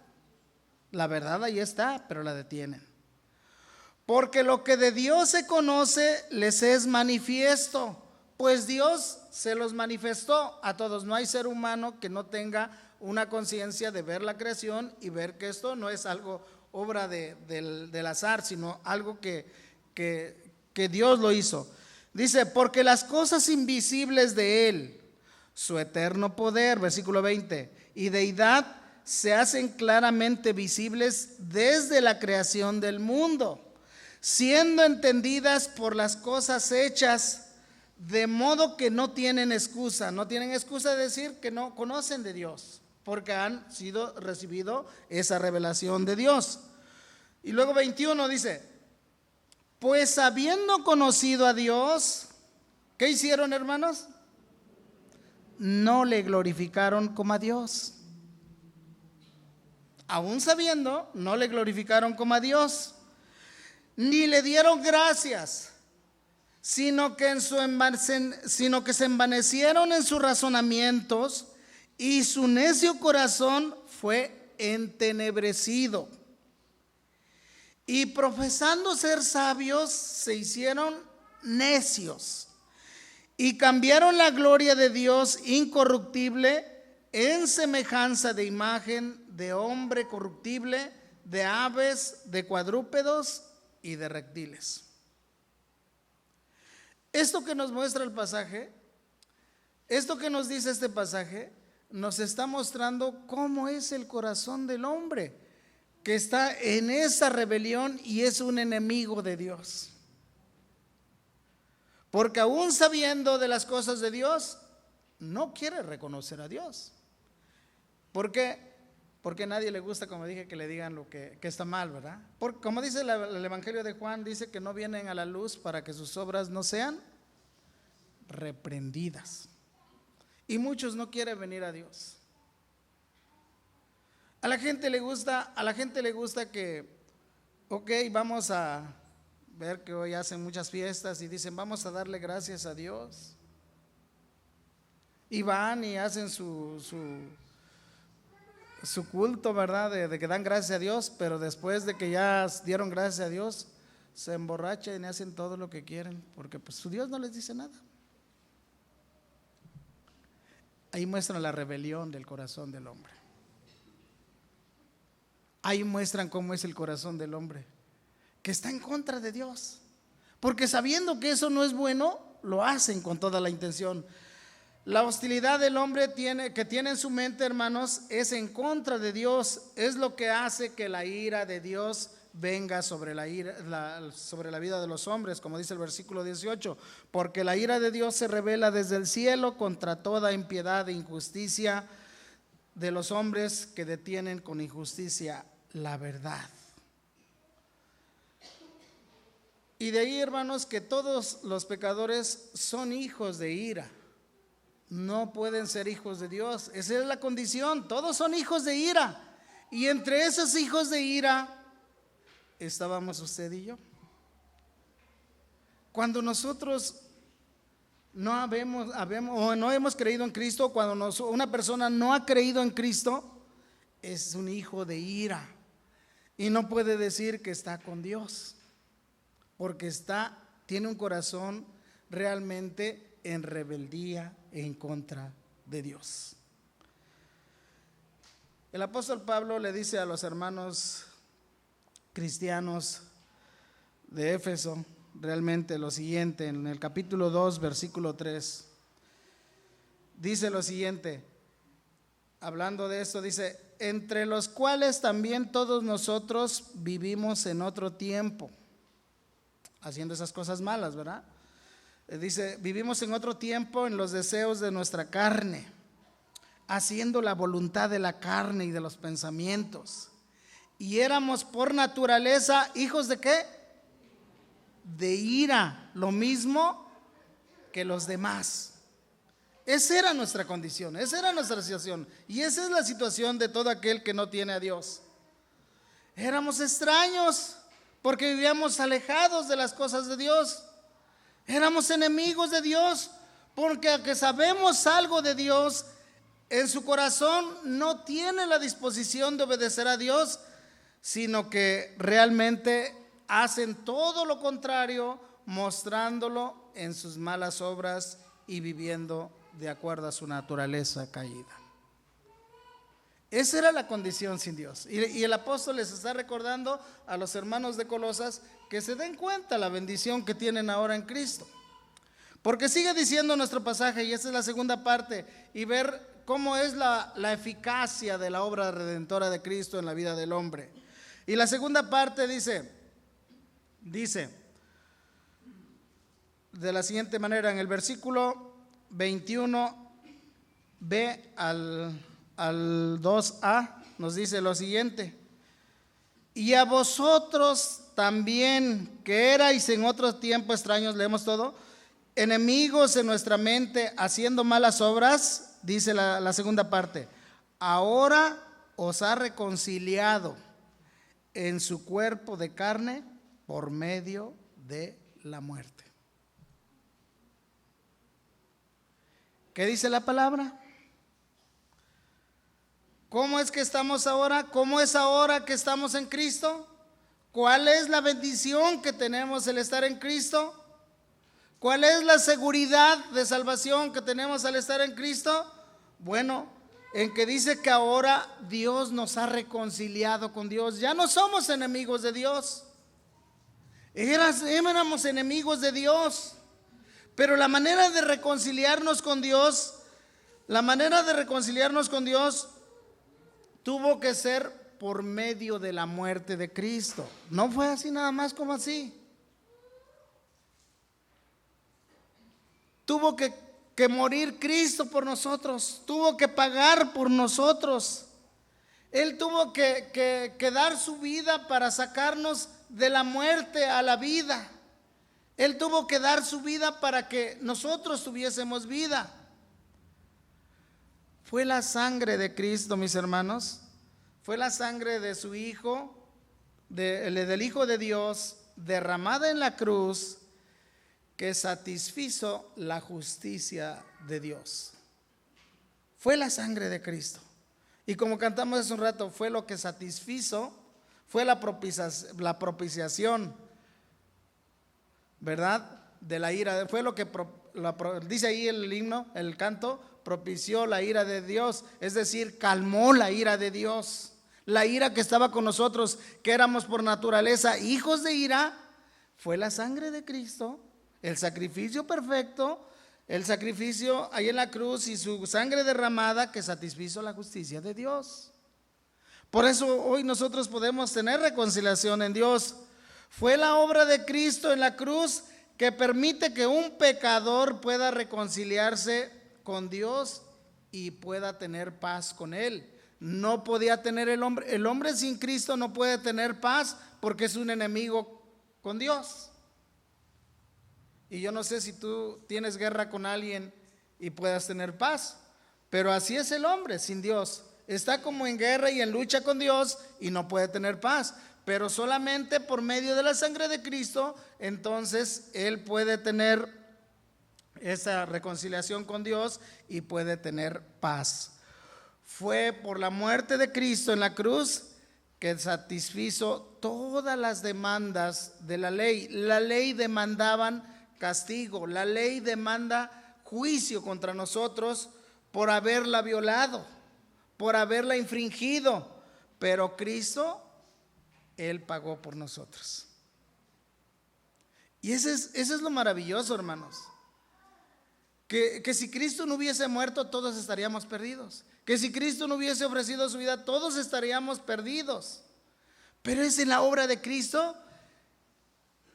La verdad ahí está, pero la detienen. Porque lo que de Dios se conoce les es manifiesto, pues Dios se los manifestó a todos. No hay ser humano que no tenga una conciencia de ver la creación y ver que esto no es algo obra del azar, sino algo que Dios lo hizo. Dice, porque las cosas invisibles de Él, su eterno poder, versículo 20, y deidad se hacen claramente visibles desde la creación del mundo, siendo entendidas por las cosas hechas, de modo que no tienen excusa. No tienen excusa de decir que no conocen de Dios, porque han recibido esa revelación de Dios. Y luego 21 dice, pues habiendo conocido a Dios, ¿qué hicieron, hermanos? No le glorificaron como a Dios. Aún sabiendo, no le glorificaron como a Dios, ni le dieron gracias, sino que se envanecieron en sus razonamientos, y su necio corazón fue entenebrecido. Y profesando ser sabios, se hicieron necios, y cambiaron la gloria de Dios incorruptible en semejanza de imagen de hombre corruptible, de aves, de cuadrúpedos y de reptiles. Esto que nos muestra el pasaje, esto que nos dice este pasaje, nos está mostrando cómo es el corazón del hombre que está en esa rebelión y es un enemigo de Dios. Porque aún sabiendo de las cosas de Dios, no quiere reconocer a Dios. ¿Por qué? Porque a nadie le gusta, como dije, que le digan lo que está mal, ¿verdad? Porque como dice el Evangelio de Juan, dice que no vienen a la luz para que sus obras no sean reprendidas. Y muchos no quieren venir a Dios. A la gente le gusta que, ok, vamos a ver que hoy hacen muchas fiestas y dicen, vamos a darle gracias a Dios. Y van y hacen su culto, ¿verdad? De que dan gracias a Dios, pero después de que ya dieron gracias a Dios, se emborrachan y hacen todo lo que quieren, porque pues su Dios no les dice nada. Ahí muestran la rebelión del corazón del hombre. Ahí muestran cómo es el corazón del hombre, que está en contra de Dios, porque sabiendo que eso no es bueno, lo hacen con toda la intención. La hostilidad del hombre que tiene en su mente, hermanos, es en contra de Dios. Es lo que hace que la ira de Dios venga sobre la vida de los hombres, como dice el versículo 18, porque la ira de Dios se revela desde el cielo contra toda impiedad e injusticia de los hombres que detienen con injusticia la verdad. Y de ahí, hermanos, que todos los pecadores son hijos de ira. No pueden ser hijos de Dios. Esa es la condición. Todos son hijos de ira. Y entre esos hijos de ira estábamos usted y yo. Cuando nosotros no hemos creído en Cristo, cuando una persona no ha creído en Cristo, es un hijo de ira. Y no puede decir que está con Dios, porque tiene un corazón realmente en rebeldía en contra de Dios. El apóstol Pablo le dice a los hermanos cristianos de Éfeso realmente lo siguiente, en el capítulo 2, versículo 3. Dice lo siguiente, hablando de esto, dice, entre los cuales también todos nosotros vivimos en otro tiempo, haciendo esas cosas malas, ¿verdad? Dice, vivimos en otro tiempo en los deseos de nuestra carne, haciendo la voluntad de la carne y de los pensamientos. Y éramos por naturaleza hijos de ¿qué? De ira, lo mismo que los demás. Esa era nuestra condición, esa era nuestra situación. Y esa es la situación de todo aquel que no tiene a Dios. Éramos extraños porque vivíamos alejados de las cosas de Dios. Éramos enemigos de Dios porque aunque sabemos algo de Dios, en su corazón no tiene la disposición de obedecer a Dios, sino que realmente hacen todo lo contrario, mostrándolo en sus malas obras y viviendo de acuerdo a su naturaleza caída. Esa era la condición sin Dios. Y el apóstol les está recordando a los hermanos de Colosas que se den cuenta la bendición que tienen ahora en Cristo. Porque sigue diciendo nuestro pasaje, y esa es la segunda parte, y ver cómo es la eficacia de la obra redentora de Cristo en la vida del hombre. Y la segunda parte dice de la siguiente manera, en el versículo 21b al 2a, nos dice lo siguiente: y a vosotros también, que erais en otro tiempo extraños, leemos todo, enemigos en nuestra mente, haciendo malas obras, dice la segunda parte, ahora os ha reconciliado en su cuerpo de carne por medio de la muerte. ¿Qué dice la palabra? ¿Cómo es que estamos ahora? ¿Cómo es ahora que estamos en Cristo? ¿Cuál es la bendición que tenemos el estar en Cristo? ¿Cuál es la seguridad de salvación que tenemos al estar en Cristo? Bueno, en que dice que ahora Dios nos ha reconciliado con Dios. Ya no somos enemigos de Dios. Éramos enemigos de Dios. Pero la manera de reconciliarnos con Dios, tuvo que ser por medio de la muerte de Cristo. No fue así nada más como así. Tuvo que morir Cristo por nosotros, tuvo que pagar por nosotros. Él tuvo que dar su vida para sacarnos de la muerte a la vida. Él tuvo que dar su vida para que nosotros tuviésemos vida. Fue la sangre de Cristo, mis hermanos. Fue la sangre de su Hijo, del Hijo de Dios, derramada en la cruz, que satisfizo la justicia de Dios. Fue la sangre de Cristo. Y como cantamos hace un rato, fue lo que satisfizo, fue la propiciación, ¿verdad? De la ira, fue lo que dice ahí el himno, el canto, propició la ira de Dios, es decir, calmó la ira de Dios, la ira que estaba con nosotros, que éramos por naturaleza hijos de ira. Fue la sangre de Cristo, el sacrificio perfecto, el sacrificio ahí en la cruz y su sangre derramada que satisfizo la justicia de Dios. Por eso hoy nosotros podemos tener reconciliación en Dios. Fue la obra de Cristo en la cruz que permite que un pecador pueda reconciliarse con Dios y pueda tener paz con Él. No podía tener el hombre sin Cristo no puede tener paz porque es un enemigo con Dios. Y yo no sé si tú tienes guerra con alguien y puedas tener paz, pero así es el hombre sin Dios. Está como en guerra y en lucha con Dios y no puede tener paz. Pero solamente por medio de la sangre de Cristo, entonces él puede tener esa reconciliación con Dios y puede tener paz. Fue por la muerte de Cristo en la cruz que satisfizo todas las demandas de la ley. La ley demandaban castigo, la ley demanda juicio contra nosotros por haberla violado, por haberla infringido, pero Cristo, Él pagó por nosotros. Y eso es lo maravilloso, hermanos. Que si Cristo no hubiese muerto, todos estaríamos perdidos. Que si Cristo no hubiese ofrecido su vida, todos estaríamos perdidos. Pero es en la obra de Cristo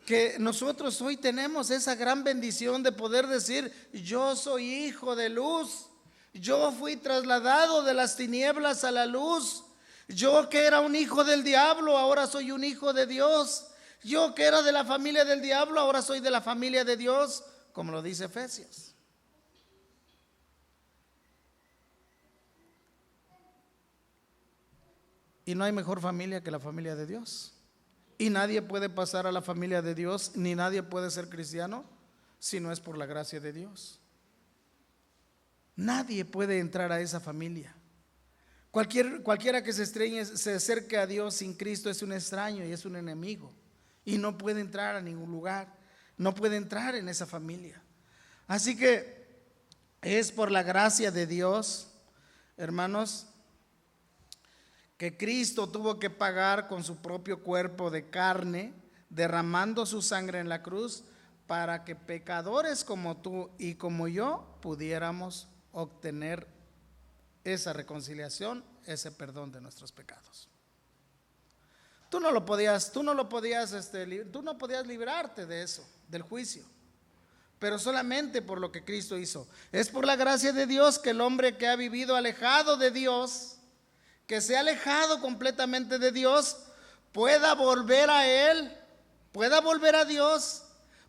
que nosotros hoy tenemos esa gran bendición de poder decir: yo soy hijo de luz. Yo fui trasladado de las tinieblas a la luz. Yo que era un hijo del diablo, ahora soy un hijo de Dios. Yo que era de la familia del diablo, ahora soy de la familia de Dios, como lo dice Efesios. Y no hay mejor familia que la familia de Dios. Y nadie puede pasar a la familia de Dios, ni nadie puede ser cristiano si no es por la gracia de Dios. Nadie puede entrar a esa familia. Cualquiera que se acerque a Dios sin Cristo es un extraño y es un enemigo. Y no puede entrar a ningún lugar. No puede entrar en esa familia. Así que es por la gracia de Dios, hermanos, que Cristo tuvo que pagar con su propio cuerpo de carne, derramando su sangre en la cruz, para que pecadores como tú y como yo pudiéramos obtener esa reconciliación, ese perdón de nuestros pecados. Tú no podías librarte de eso, del juicio, pero solamente por lo que Cristo hizo. Es por la gracia de Dios que el hombre que ha vivido alejado de Dios, que se ha alejado completamente de Dios, pueda volver a Él, pueda volver a Dios,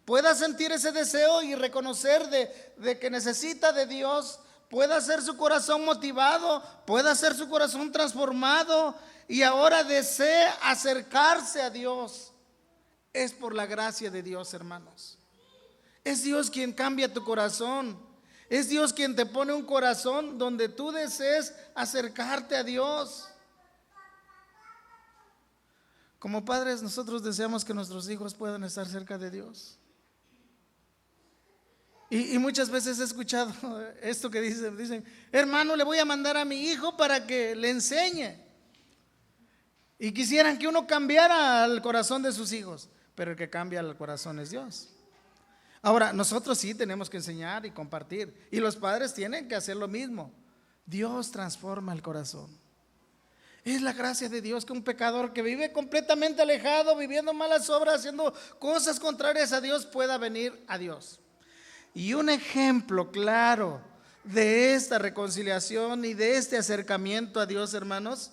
pueda sentir ese deseo y reconocer de que necesita de Dios, pueda ser su corazón motivado, pueda ser su corazón transformado y ahora desee acercarse a Dios. Es por la gracia de Dios, hermanos. Es Dios quien cambia tu corazón. Es Dios quien te pone un corazón donde tú desees acercarte a Dios. Como padres, nosotros deseamos que nuestros hijos puedan estar cerca de Dios. Y muchas veces he escuchado esto que dicen, hermano, le voy a mandar a mi hijo para que le enseñe. Y quisieran que uno cambiara el corazón de sus hijos, pero el que cambia el corazón es Dios. Ahora, nosotros sí tenemos que enseñar y compartir, y los padres tienen que hacer lo mismo. Dios transforma el corazón. Es la gracia de Dios que un pecador que vive completamente alejado, viviendo malas obras, haciendo cosas contrarias a Dios, pueda venir a Dios. Y un ejemplo claro de esta reconciliación y de este acercamiento a Dios, hermanos,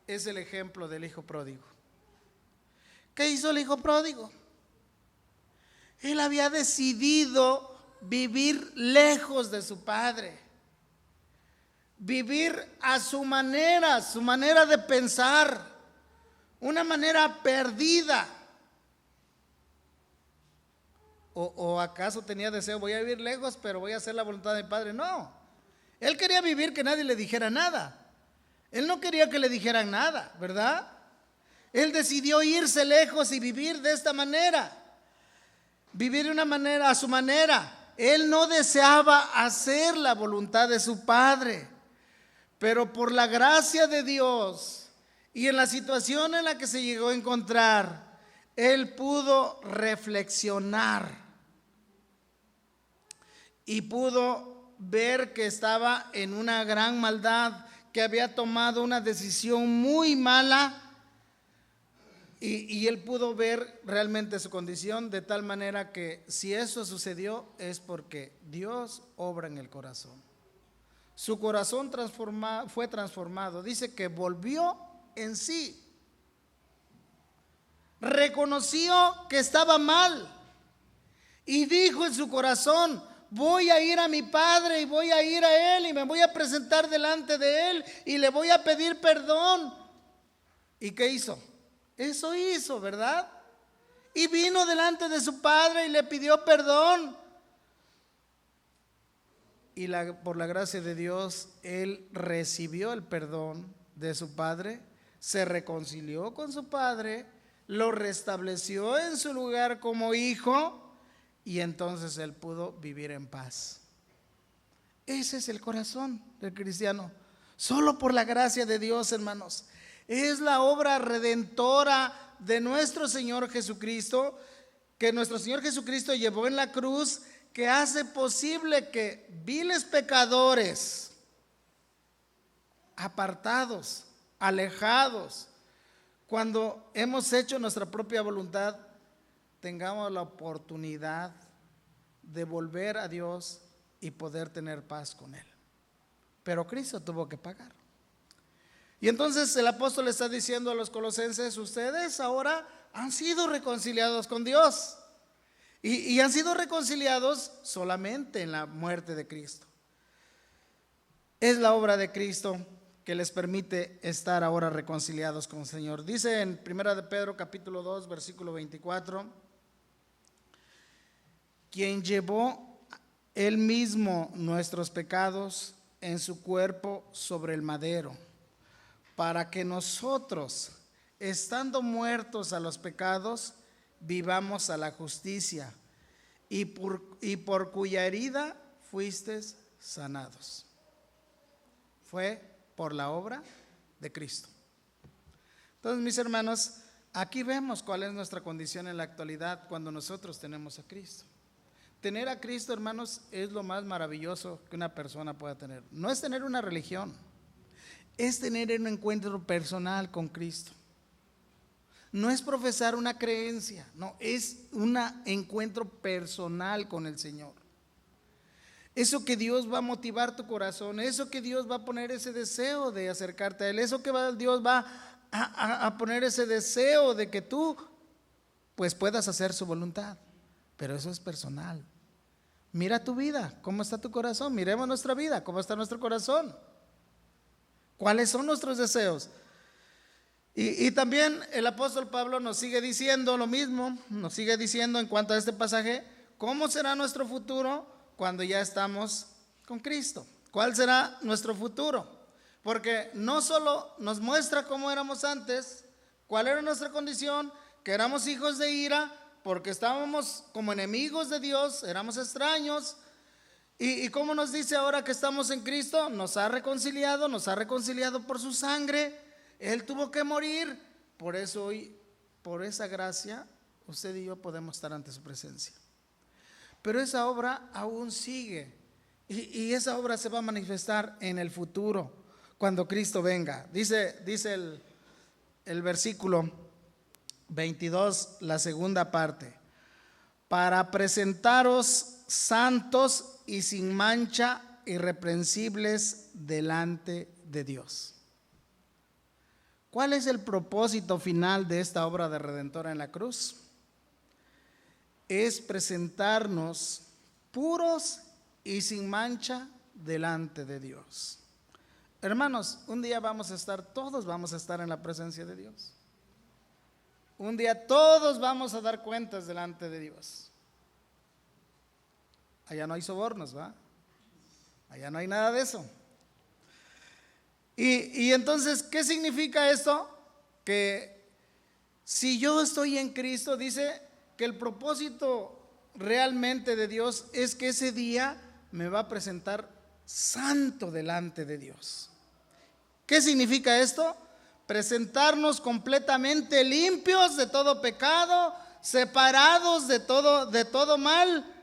es el ejemplo del hijo pródigo. ¿Qué hizo el hijo pródigo? Él había decidido vivir lejos de su padre, vivir a su manera de pensar, una manera perdida. ¿O acaso tenía deseo, voy a vivir lejos, pero voy a hacer la voluntad de mi padre? No, él quería vivir que nadie le dijera nada. Él no quería que le dijeran nada, ¿verdad? Él decidió irse lejos y vivir de esta manera. Vivir de una manera, a su manera. Él no deseaba hacer la voluntad de su padre, pero por la gracia de Dios y en la situación en la que se llegó a encontrar, él pudo reflexionar y pudo ver que estaba en una gran maldad, que había tomado una decisión muy mala. Y él pudo ver realmente su condición, de tal manera que si eso sucedió es porque Dios obra en el corazón. Su corazón fue transformado. Dice que volvió en sí. Reconoció que estaba mal y dijo en su corazón: voy a ir a mi padre y voy a ir a él y me voy a presentar delante de él y le voy a pedir perdón. ¿Y qué hizo? Eso hizo, ¿verdad? Y vino delante de su padre y le pidió perdón. Y por la gracia de Dios, él recibió el perdón de su padre, se reconcilió con su padre, lo restableció en su lugar como hijo, y entonces él pudo vivir en paz. Ese es el corazón del cristiano. Solo por la gracia de Dios, hermanos. Es la obra redentora de nuestro Señor Jesucristo, que nuestro Señor Jesucristo llevó en la cruz, que hace posible que viles pecadores, apartados, alejados, cuando hemos hecho nuestra propia voluntad, tengamos la oportunidad de volver a Dios y poder tener paz con Él. Pero Cristo tuvo que pagar. Y entonces el apóstol está diciendo a los colosenses: ustedes ahora han sido reconciliados con Dios. Y han sido reconciliados solamente en la muerte de Cristo. Es la obra de Cristo que les permite estar ahora reconciliados con el Señor. Dice en 1 de Pedro capítulo 2 versículo 24, quien llevó él mismo nuestros pecados en su cuerpo sobre el madero, para que nosotros, estando muertos a los pecados, vivamos a la justicia, y por cuya herida fuisteis sanados. Fue por la obra de Cristo. Entonces, mis hermanos, aquí vemos cuál es nuestra condición en la actualidad cuando nosotros tenemos a Cristo. Tener a Cristo, hermanos, es lo más maravilloso que una persona pueda tener. No es tener una religión, es tener un encuentro personal con Cristo. No es profesar una creencia, no, es un encuentro personal con el Señor. Eso que Dios va a motivar tu corazón, eso que Dios va a poner ese deseo de acercarte a Él, eso que Dios va a poner ese deseo de que tú pues puedas hacer su voluntad. Pero eso es personal. Mira tu vida, cómo está tu corazón. Miremos nuestra vida, cómo está nuestro corazón. ¿Cuáles son nuestros deseos? Y también el apóstol Pablo nos sigue diciendo lo mismo, nos sigue diciendo en cuanto a este pasaje, ¿cómo será nuestro futuro cuando ya estamos con Cristo? ¿Cuál será nuestro futuro? Porque no solo nos muestra cómo éramos antes, cuál era nuestra condición, que éramos hijos de ira, porque estábamos como enemigos de Dios, éramos extraños. Y cómo nos dice ahora que estamos en Cristo, nos ha reconciliado por su sangre. Él tuvo que morir. Por eso hoy, por esa gracia, usted y yo podemos estar ante su presencia. Pero esa obra aún sigue. Y esa obra se va a manifestar en el futuro, cuando Cristo venga. Dice el versículo 22, la segunda parte, para presentaros santos y sin mancha, irreprensibles delante de Dios. ¿Cuál es el propósito final de esta obra de redentora en la cruz? Es presentarnos puros y sin mancha delante de Dios. Hermanos, un día todos vamos a estar en la presencia de Dios. Un día todos vamos a dar cuentas delante de Dios. Allá no hay sobornos, ¿va? Allá no hay nada de eso. Y entonces, ¿qué significa esto? Que si yo estoy en Cristo, dice que el propósito realmente de Dios es que ese día me va a presentar santo delante de Dios. ¿Qué significa esto? Presentarnos completamente limpios de todo pecado, separados de todo mal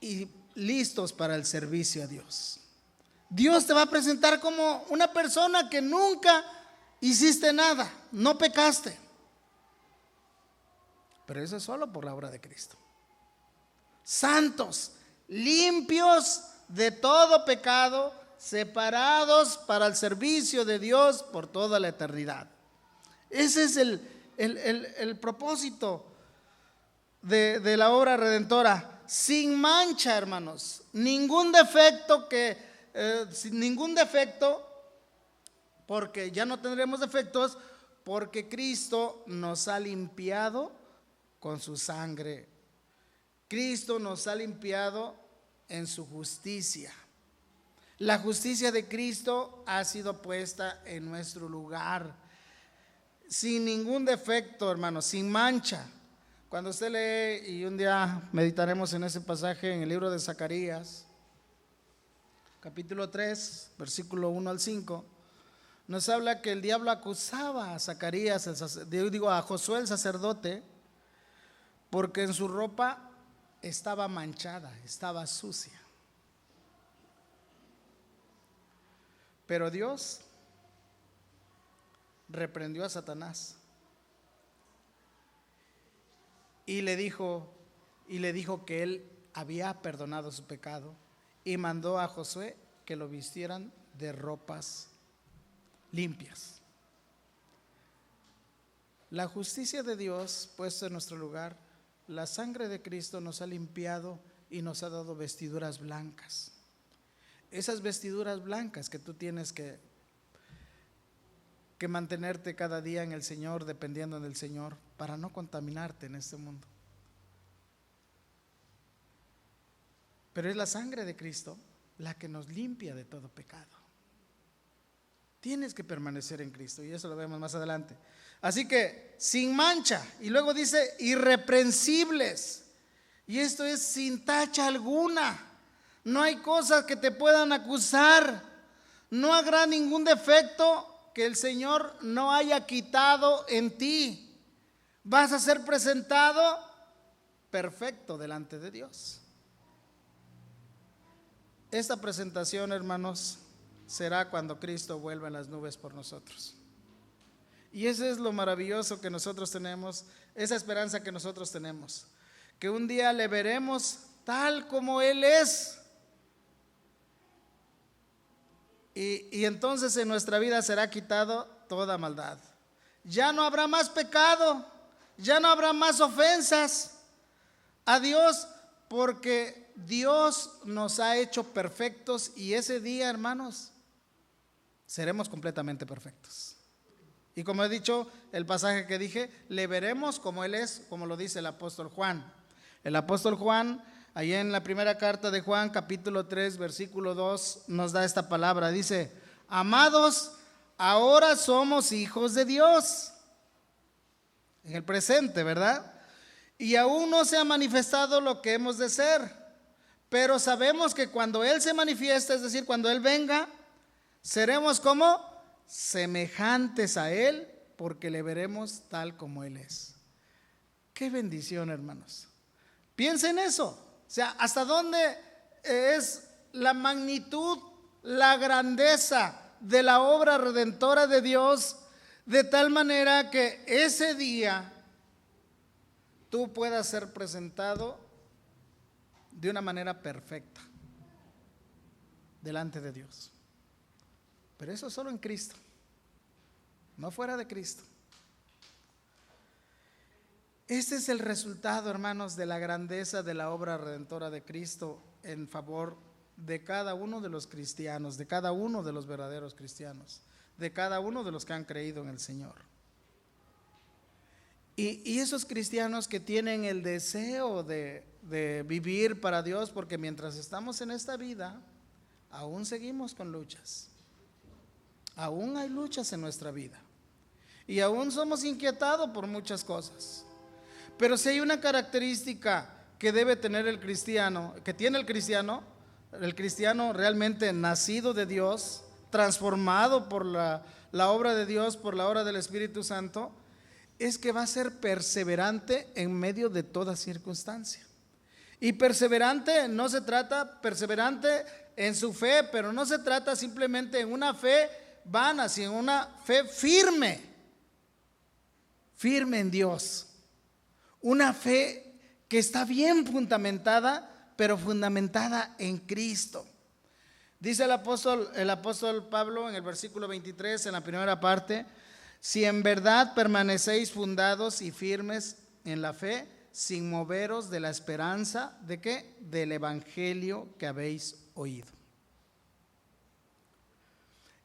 y listos para el servicio a Dios. Dios te va a presentar como una persona que nunca hiciste nada, no pecaste. Pero eso es solo por la obra de Cristo. Santos, limpios de todo pecado, separados para el servicio de Dios por toda la eternidad. Ese es el propósito de la obra redentora. Sin mancha, hermanos, ningún defecto, porque ya no tendremos defectos, porque Cristo nos ha limpiado con su sangre. Cristo nos ha limpiado en su justicia. La justicia de Cristo ha sido puesta en nuestro lugar, sin ningún defecto, hermanos, sin mancha. Cuando usted lee, y un día meditaremos en ese pasaje en el libro de Zacarías, capítulo 3, versículo 1 al 5, nos habla que el diablo acusaba a Zacarías, a Josué el sacerdote, porque en su ropa estaba manchada, estaba sucia. Pero Dios reprendió a Satanás y le dijo que él había perdonado su pecado y mandó a Josué que lo vistieran de ropas limpias. La justicia de Dios puesta en nuestro lugar, la sangre de Cristo nos ha limpiado y nos ha dado vestiduras blancas. esas vestiduras blancas que tú tienes que mantenerte cada día en el Señor, dependiendo del Señor, para no contaminarte en este mundo. Pero es la sangre de Cristo la que nos limpia de todo pecado. Tienes que permanecer en Cristo, y eso lo vemos más adelante. Así que sin mancha, y luego dice irreprensibles, y esto es sin tacha alguna. No hay cosas que te puedan acusar, no habrá ningún defecto que el Señor no haya quitado en ti. Vas a ser presentado perfecto delante de Dios. Esta presentación, hermanos, será cuando Cristo vuelva en las nubes por nosotros. Y eso es lo maravilloso que nosotros tenemos, esa esperanza que nosotros tenemos, que un día le veremos tal como Él es. Y entonces en nuestra vida será quitado toda maldad. Ya no habrá más pecado, ya no habrá más ofensas a Dios, porque Dios nos ha hecho perfectos, y ese día, hermanos, seremos completamente perfectos. Y como he dicho, el pasaje que dije, le veremos como Él es, como lo dice el apóstol Juan. El apóstol Juan, ahí en la primera carta de Juan, capítulo 3, versículo 2, nos da esta palabra. Dice: amados, ahora somos hijos de Dios. En el presente, ¿verdad? Y aún no se ha manifestado lo que hemos de ser, pero sabemos que cuando Él se manifieste, es decir, cuando Él venga, seremos como semejantes a Él, porque le veremos tal como Él es. Qué bendición, hermanos. Piensen eso. O sea, hasta dónde es la magnitud, la grandeza de la obra redentora de Dios, de tal manera que ese día tú puedas ser presentado de una manera perfecta delante de Dios. Pero eso solo en Cristo, no fuera de Cristo. Este es el resultado, hermanos, de la grandeza de la obra redentora de Cristo en favor de cada uno de los cristianos, de cada uno de los verdaderos cristianos, de cada uno de los que han creído en el Señor. Y esos cristianos que tienen el deseo de vivir para Dios, porque mientras estamos en esta vida, aún seguimos con luchas. Aún hay luchas en nuestra vida. Y aún somos inquietados por muchas cosas. Pero si hay una característica que debe tener el cristiano, que tiene el cristiano realmente nacido de Dios, transformado por la obra de Dios, por la obra del Espíritu Santo, es que va a ser perseverante en medio de toda circunstancia. Y perseverante no se trata, perseverante en su fe, pero no se trata simplemente en una fe vana, sino en una fe firme, firme en Dios. Una fe que está bien fundamentada, pero fundamentada en Cristo. Dice el apóstol Pablo en el versículo 23, en la primera parte: si en verdad permanecéis fundados y firmes en la fe, sin moveros de la esperanza, ¿de qué? Del evangelio que habéis oído.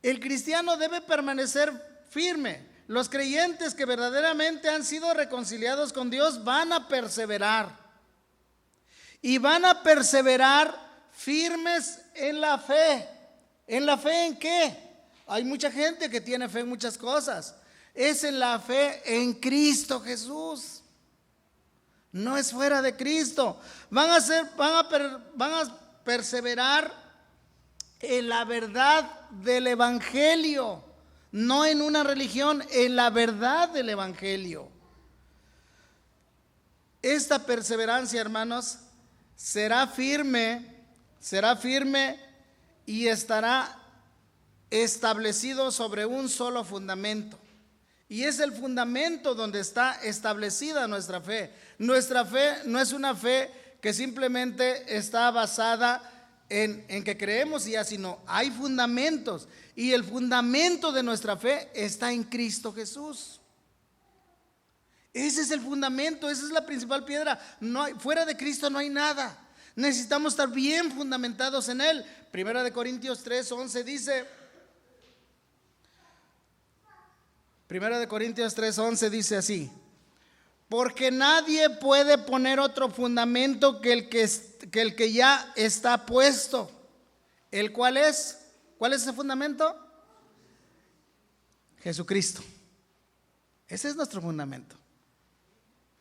El cristiano debe permanecer firme. Los creyentes que verdaderamente han sido reconciliados con Dios van a perseverar. Y van a perseverar firmes en la fe. ¿En la fe en qué? Hay mucha gente que tiene fe en muchas cosas. Es en la fe en Cristo Jesús. No es fuera de Cristo. Van a perseverar en la verdad del evangelio, no en una religión, en la verdad del evangelio. Esta perseverancia, hermanos, será firme y estará establecido sobre un solo fundamento. Y es el fundamento donde está establecida nuestra fe. Nuestra fe no es una fe que simplemente está basada en que creemos y ya, sino hay fundamentos. Y el fundamento de nuestra fe está en Cristo Jesús. Ese es el fundamento, esa es la principal piedra. No hay, fuera de Cristo no hay nada. Necesitamos estar bien fundamentados en Él. Primera de Corintios 3:11 dice, Primera de Corintios 3:11 dice así: porque nadie puede poner otro fundamento que el que ya está puesto. ¿El cuál es? ¿Cuál es ese fundamento? Jesucristo. Ese es nuestro fundamento.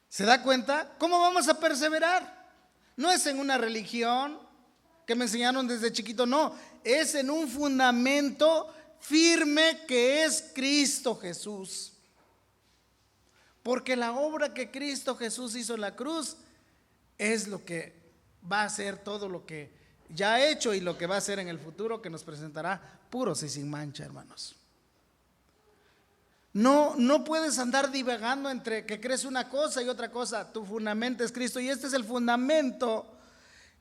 ¿Se da cuenta? ¿Cómo vamos a perseverar? No es en una religión que me enseñaron desde chiquito, no. Es en un fundamento firme que es Cristo Jesús. Porque la obra que Cristo Jesús hizo en la cruz es lo que va a hacer todo lo que ya ha hecho y lo que va a hacer en el futuro, que nos presentará puros y sin mancha, hermanos. No puedes andar divagando entre que crees una cosa y otra cosa. Tu fundamento es Cristo, y este es el fundamento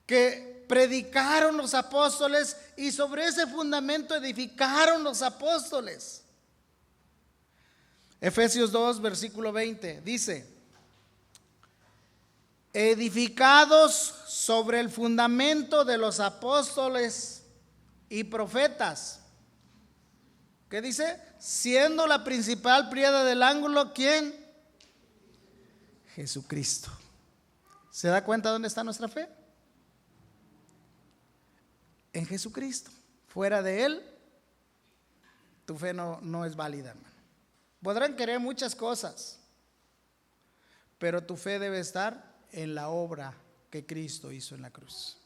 que predicaron los apóstoles, y sobre ese fundamento edificaron los apóstoles. Efesios 2, versículo 20 dice: edificados sobre el fundamento de los apóstoles y profetas. ¿Qué dice? Siendo la principal piedra del ángulo, ¿quién? Jesucristo. ¿Se da cuenta dónde está nuestra fe? En Jesucristo. Fuera de Él, tu fe no es válida, hermano. Podrán querer muchas cosas, pero tu fe debe estar en la obra que Cristo hizo en la cruz.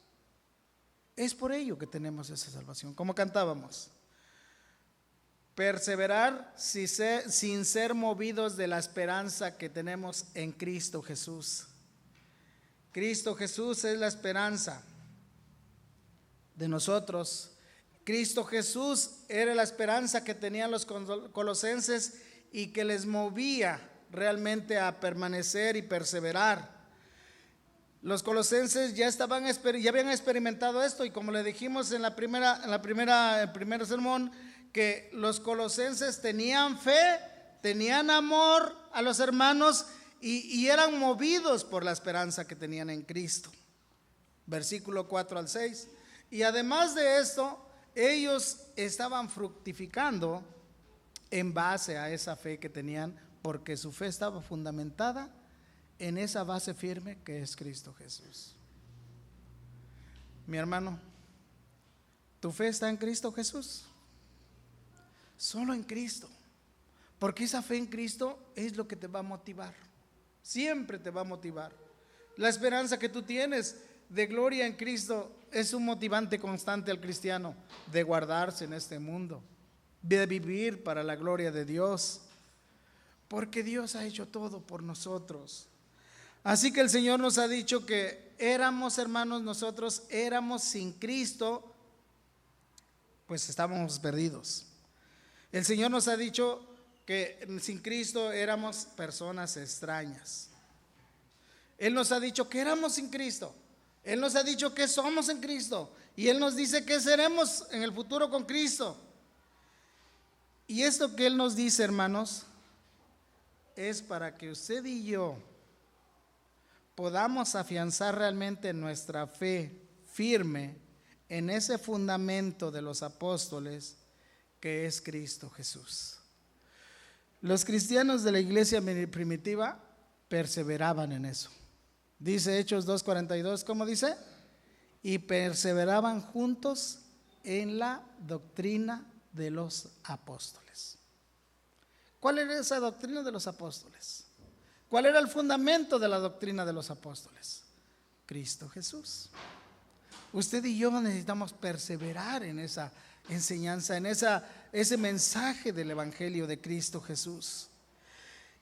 Es por ello que tenemos esa salvación. Como cantábamos: perseverar sin ser movidos de la esperanza que tenemos en Cristo Jesús. Cristo Jesús es la esperanza de nosotros. Cristo Jesús era la esperanza que tenían los colosenses y que les movía realmente a permanecer y perseverar. Los colosenses ya habían experimentado esto, y como le dijimos en el primer sermón, que los colosenses tenían fe, tenían amor a los hermanos y eran movidos por la esperanza que tenían en Cristo. Versículo 4 al 6. Y además de esto, ellos estaban fructificando en base a esa fe que tenían, porque su fe estaba fundamentada en esa base firme que es Cristo Jesús. Mi hermano, ¿tu fe está en Cristo Jesús? Solo en Cristo, porque esa fe en Cristo es lo que te va a motivar. Siempre te va a motivar. La esperanza que tú tienes de gloria en Cristo es un motivante constante al cristiano de guardarse en este mundo, de vivir para la gloria de Dios, porque Dios ha hecho todo por nosotros. Así que el Señor nos ha dicho que éramos, hermanos, nosotros éramos sin Cristo, pues estábamos perdidos. El Señor nos ha dicho que sin Cristo éramos personas extrañas. Él nos ha dicho que éramos sin Cristo. Él nos ha dicho que somos en Cristo. Y Él nos dice que seremos en el futuro con Cristo. Y esto que Él nos dice, hermanos, es para que usted y yo podamos afianzar realmente nuestra fe firme en ese fundamento de los apóstoles, que es Cristo Jesús. Los cristianos de la iglesia primitiva perseveraban en eso. Dice Hechos 2:42, ¿cómo dice? Y perseveraban juntos en la doctrina de los apóstoles. ¿Cuál era esa doctrina de los apóstoles? ¿Cuál era el fundamento de la doctrina de los apóstoles? Cristo Jesús. Usted y yo necesitamos perseverar en esa enseñanza, en ese mensaje del Evangelio de Cristo Jesús.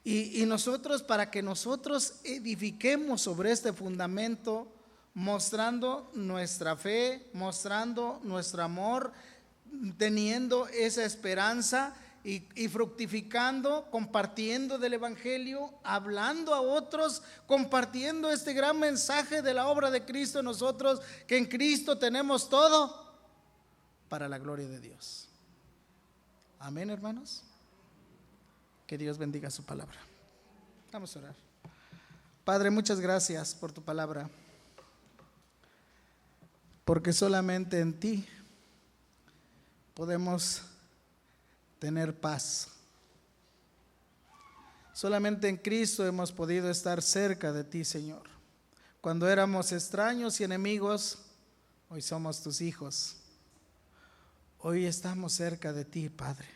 Y nosotros, para que nosotros edifiquemos sobre este fundamento, mostrando nuestra fe, mostrando nuestro amor, teniendo esa esperanza y fructificando, compartiendo del Evangelio, hablando a otros, compartiendo este gran mensaje de la obra de Cristo en nosotros, que en Cristo tenemos todo para la gloria de Dios. Amén, hermanos. Que Dios bendiga su palabra. Vamos a orar. Padre, muchas gracias por tu palabra. porque solamente en ti podemos tener paz. Solamente en Cristo hemos podido estar cerca de ti, Señor. Cuando éramos extraños y enemigos, hoy somos tus hijos. Hoy estamos cerca de ti, Padre.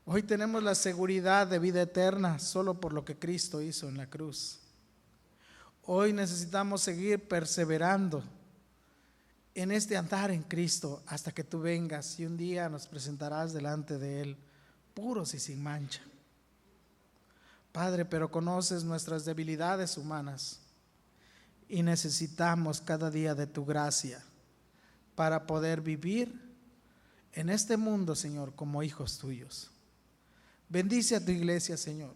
Hoy tenemos la seguridad de vida eterna solo por lo que Cristo hizo en la cruz. Hoy necesitamos seguir perseverando en este andar en Cristo hasta que tú vengas y un día nos presentarás delante de Él, puros y sin mancha. Padre, pero conoces nuestras debilidades humanas y necesitamos cada día de tu gracia para poder vivir en este mundo, Señor, como hijos tuyos. Bendice a tu iglesia, Señor.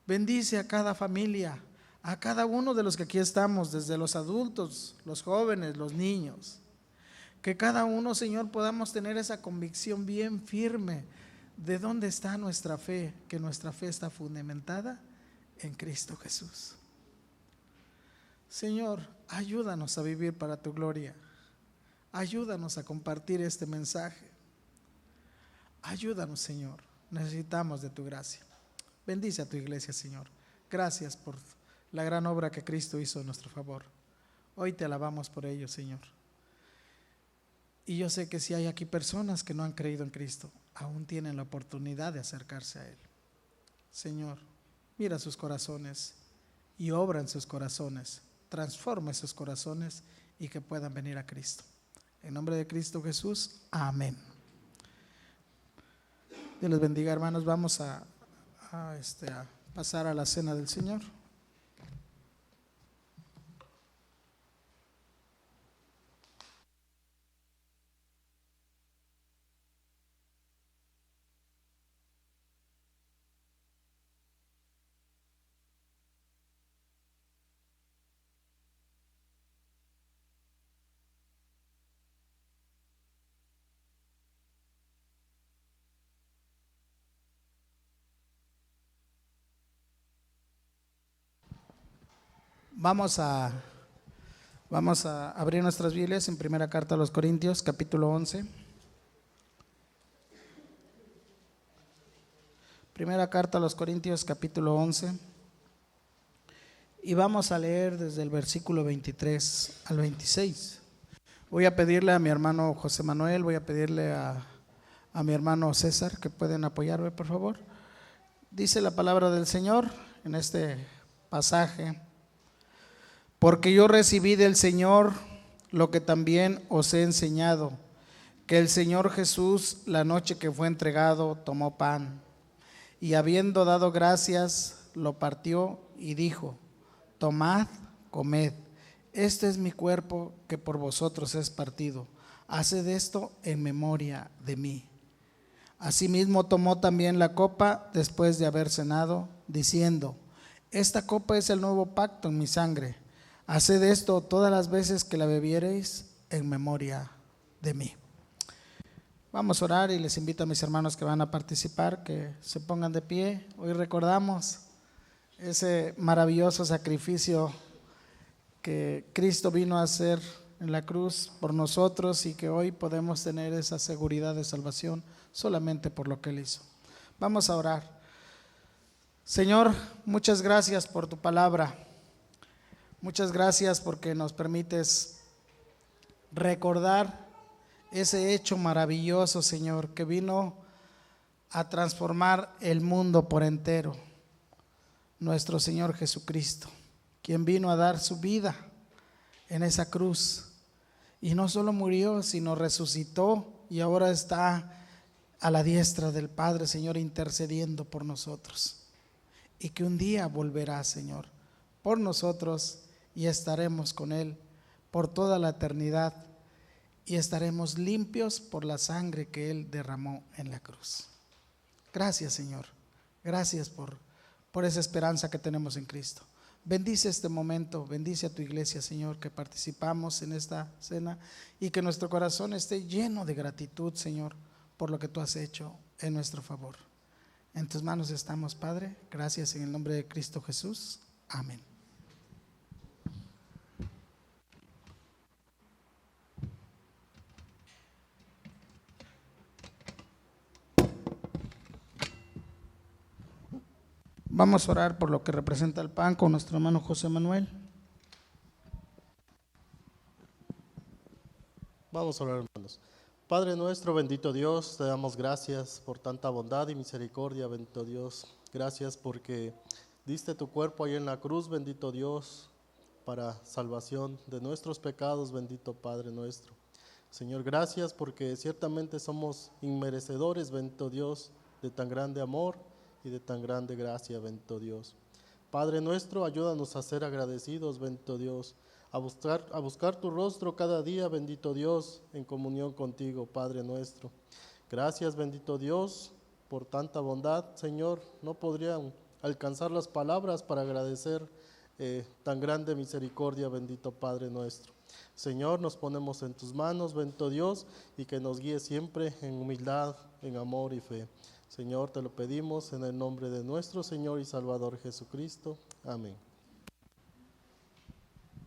Bendice a cada familia, a cada uno de los que aquí estamos, desde los adultos, los jóvenes, los niños. Que cada uno, Señor, podamos tener esa convicción bien firme de dónde está nuestra fe, que nuestra fe está fundamentada en Cristo Jesús. Señor, ayúdanos a vivir para tu gloria. Ayúdanos a compartir este mensaje. Ayúdanos, Señor. Necesitamos de tu gracia. Bendice a tu iglesia, Señor. Gracias por la gran obra que Cristo hizo en nuestro favor. Hoy te alabamos por ello, Señor. Y yo sé que si hay aquí personas que no han creído en Cristo, aún tienen la oportunidad de acercarse a Él. Señor, mira sus corazones y obra en sus corazones. Transforma esos corazones y que puedan venir a Cristo. En nombre de Cristo Jesús, amén. Dios les bendiga, hermanos. Vamos a pasar a la cena del Señor. Vamos a abrir nuestras Biblias en primera carta a los Corintios, capítulo 11. Primera carta a los Corintios, capítulo 11. Y vamos a leer desde el versículo 23 al 26. Voy a pedirle a mi hermano José Manuel, voy a pedirle a mi hermano César que pueden apoyarme, por favor. Dice la palabra del Señor en este pasaje: porque yo recibí del Señor lo que también os he enseñado, que el Señor Jesús, la noche que fue entregado, tomó pan, y habiendo dado gracias, lo partió y dijo: tomad, comed, este es mi cuerpo que por vosotros es partido, haced esto en memoria de mí. Asimismo tomó también la copa después de haber cenado, diciendo: esta copa es el nuevo pacto en mi sangre. Haced esto todas las veces que la bebiereis en memoria de mí. Vamos a orar y les invito a mis hermanos que van a participar que se pongan de pie. Hoy recordamos ese maravilloso sacrificio que Cristo vino a hacer en la cruz por nosotros y que hoy podemos tener esa seguridad de salvación solamente por lo que Él hizo. Vamos a orar. Señor, muchas gracias por tu palabra. Muchas gracias porque nos permites recordar ese hecho maravilloso, Señor, que vino a transformar el mundo por entero. Nuestro Señor Jesucristo, quien vino a dar su vida en esa cruz. Y no solo murió, sino resucitó y ahora está a la diestra del Padre, Señor, intercediendo por nosotros. Y que un día volverá, Señor, por nosotros y estaremos con Él por toda la eternidad y estaremos limpios por la sangre que Él derramó en la cruz. Gracias, Señor. Gracias por esa esperanza que tenemos en Cristo. Bendice este momento, bendice a tu iglesia, Señor, que participamos en esta cena y que nuestro corazón esté lleno de gratitud, Señor, por lo que tú has hecho en nuestro favor. En tus manos estamos, Padre. Gracias en el nombre de Cristo Jesús. Amén. Vamos a orar por lo que representa el pan con nuestro hermano José Manuel. Vamos a orar, hermanos. Padre nuestro, bendito Dios, te damos gracias por tanta bondad y misericordia, bendito Dios. Gracias porque diste tu cuerpo ahí en la cruz, bendito Dios, para salvación de nuestros pecados, bendito Padre nuestro. Señor, gracias porque ciertamente somos inmerecedores, bendito Dios, de tan grande amor y de tan grande gracia, bendito Dios. Padre nuestro, ayúdanos a ser agradecidos, bendito Dios, a buscar tu rostro cada día, bendito Dios, en comunión contigo, Padre nuestro. Gracias, bendito Dios, por tanta bondad, Señor. No podrían alcanzar las palabras para agradecer tan grande misericordia, bendito Padre nuestro. Señor, nos ponemos en tus manos, bendito Dios, y que nos guíe siempre en humildad, en amor y fe. Señor, te lo pedimos en el nombre de nuestro Señor y Salvador Jesucristo. Amén.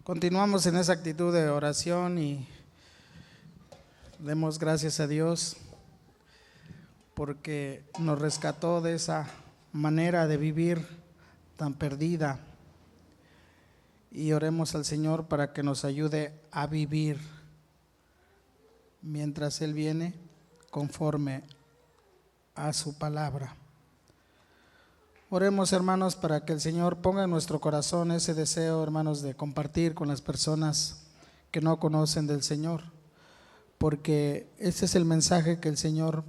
Continuamos en esa actitud de oración y demos gracias a Dios porque nos rescató de esa manera de vivir tan perdida. Y oremos al Señor para que nos ayude a vivir mientras Él viene conforme a su palabra. Oremos, hermanos, para que el Señor ponga en nuestro corazón ese deseo, hermanos, de compartir con las personas que no conocen del Señor, porque ese es el mensaje que el Señor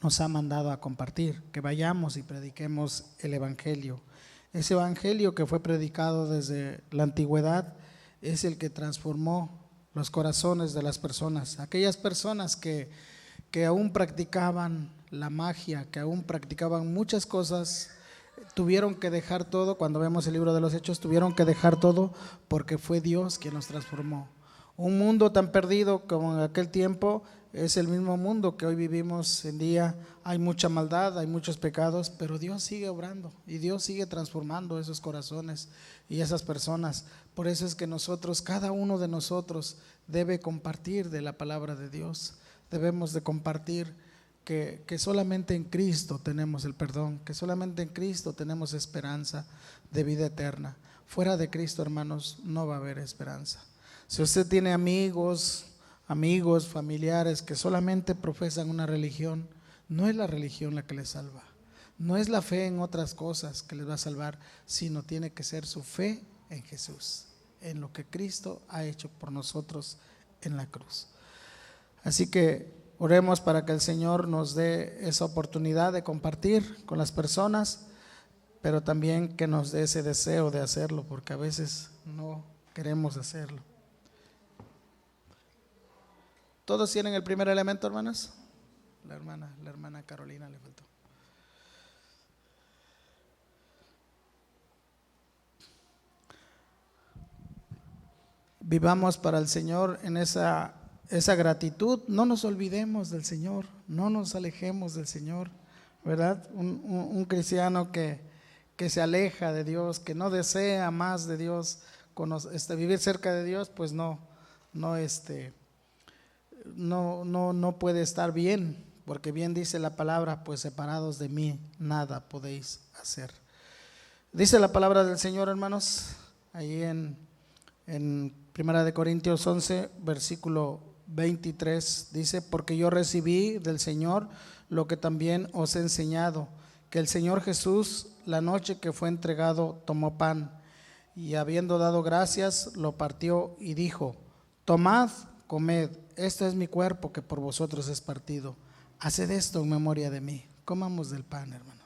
nos ha mandado a compartir, que vayamos y prediquemos el Evangelio. Ese Evangelio que fue predicado desde la antigüedad es el que transformó los corazones de las personas, aquellas personas que aún practicaban la magia, que aún practicaban muchas cosas, tuvieron que dejar todo. Cuando vemos el libro de los Hechos, tuvieron que dejar todo porque fue Dios quien los transformó. Un mundo tan perdido como en aquel tiempo es el mismo mundo que hoy vivimos en día. Hay mucha maldad, hay muchos pecados, pero Dios sigue obrando y Dios sigue transformando esos corazones y esas personas. Por eso es que nosotros, cada uno de nosotros, debe compartir de la palabra de Dios. Debemos de compartir que solamente en Cristo tenemos el perdón, que solamente en Cristo tenemos esperanza de vida eterna. Fuera de Cristo, hermanos, no va a haber esperanza. Si usted tiene amigos, familiares que solamente profesan una religión, no es la religión la que les salva, no es la fe en otras cosas que les va a salvar, sino tiene que ser su fe en Jesús, en lo que Cristo ha hecho por nosotros en la cruz. Así que oremos para que el Señor nos dé esa oportunidad de compartir con las personas, pero también que nos dé ese deseo de hacerlo, porque a veces no queremos hacerlo. ¿Todos tienen el primer elemento, hermanas? La hermana Carolina le faltó. Vivamos para el Señor en esa gratitud. No nos olvidemos del Señor, no nos alejemos del Señor, ¿verdad? Un cristiano que se aleja de Dios, que no desea más de Dios, vivir cerca de Dios, pues no puede estar bien, porque bien dice la palabra, pues separados de mí nada podéis hacer. Dice la palabra del Señor, hermanos, ahí en 1 Corintios 11, versículo 23, dice: porque yo recibí del Señor lo que también os he enseñado, que el Señor Jesús, la noche que fue entregado, tomó pan, y habiendo dado gracias, lo partió y dijo: tomad, comed, este es mi cuerpo que por vosotros es partido. Haced esto en memoria de mí. Comamos del pan, hermano.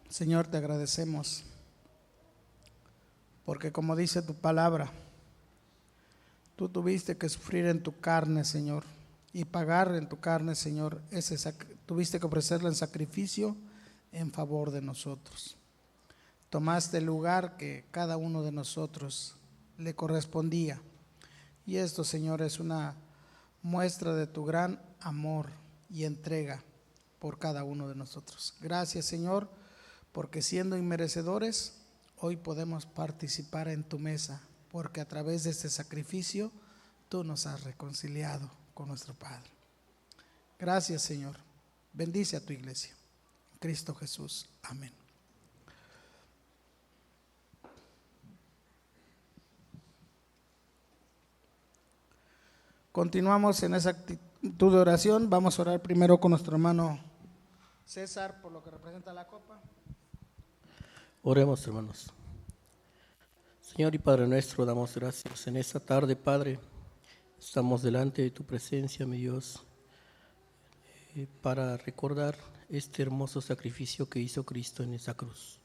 Señor, te agradecemos porque, como dice tu palabra, tú tuviste que sufrir en tu carne, Señor, y pagar en tu carne, Señor, tuviste que ofrecerlo en sacrificio en favor de nosotros. Tomaste el lugar que cada uno de nosotros le correspondía, y esto, Señor, es una muestra de tu gran amor y entrega por cada uno de nosotros. Gracias, Señor, porque siendo inmerecedores, hoy podemos participar en tu mesa, porque a través de este sacrificio tú nos has reconciliado con nuestro Padre. Gracias, Señor. Bendice a tu iglesia. En Cristo Jesús. Amén. Continuamos en esa actitud de oración. Vamos a orar primero con nuestro hermano César por lo que representa la copa. Oremos, hermanos. Señor y Padre nuestro, damos gracias en esta tarde, Padre. Estamos delante de tu presencia, mi Dios, para recordar este hermoso sacrificio que hizo Cristo en esa cruz.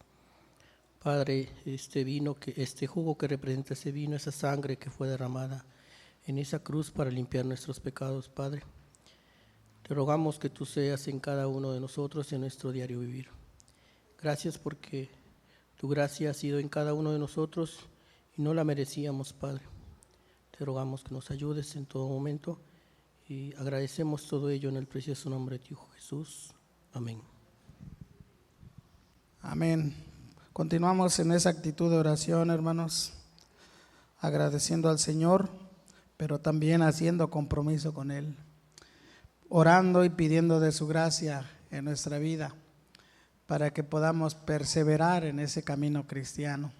Padre, este jugo que representa ese vino, esa sangre que fue derramada en esa cruz para limpiar nuestros pecados, Padre. Te rogamos que tú seas en cada uno de nosotros en nuestro diario vivir. Gracias porque tu gracia ha sido en cada uno de nosotros y no la merecíamos, Padre. Te rogamos que nos ayudes en todo momento y agradecemos todo ello en el precioso nombre de tu Hijo Jesús. Amén. Amén. Continuamos en esa actitud de oración, hermanos, agradeciendo al Señor, pero también haciendo compromiso con Él, orando y pidiendo de su gracia en nuestra vida, para que podamos perseverar en ese camino cristiano,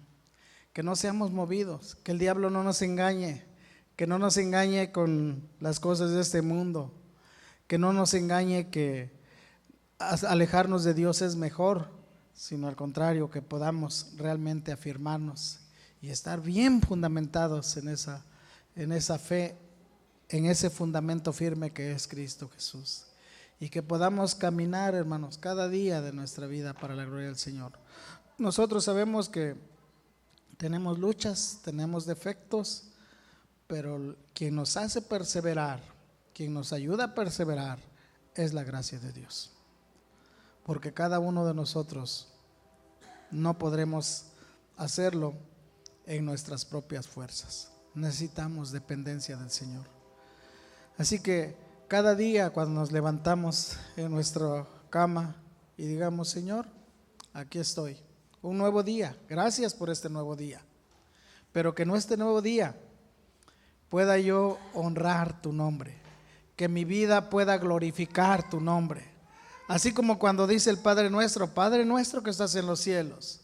que no seamos movidos, que el diablo no nos engañe, que no nos engañe con las cosas de este mundo, que no nos engañe que alejarnos de Dios es mejor, sino al contrario, que podamos realmente afirmarnos y estar bien fundamentados en esa fe, en ese fundamento firme que es Cristo Jesús. Y que podamos caminar, hermanos, cada día de nuestra vida para la gloria del Señor. Nosotros sabemos que tenemos luchas, tenemos defectos, pero quien nos hace perseverar, quien nos ayuda a perseverar, es la gracia de Dios. Porque cada uno de nosotros no podremos hacerlo en nuestras propias fuerzas. Necesitamos dependencia del Señor. Así que cada día cuando nos levantamos en nuestra cama y digamos: Señor, aquí estoy, un nuevo día, gracias por este nuevo día, pero que en este nuevo día pueda yo honrar tu nombre, que mi vida pueda glorificar tu nombre, así como cuando dice el Padre nuestro que estás en los cielos,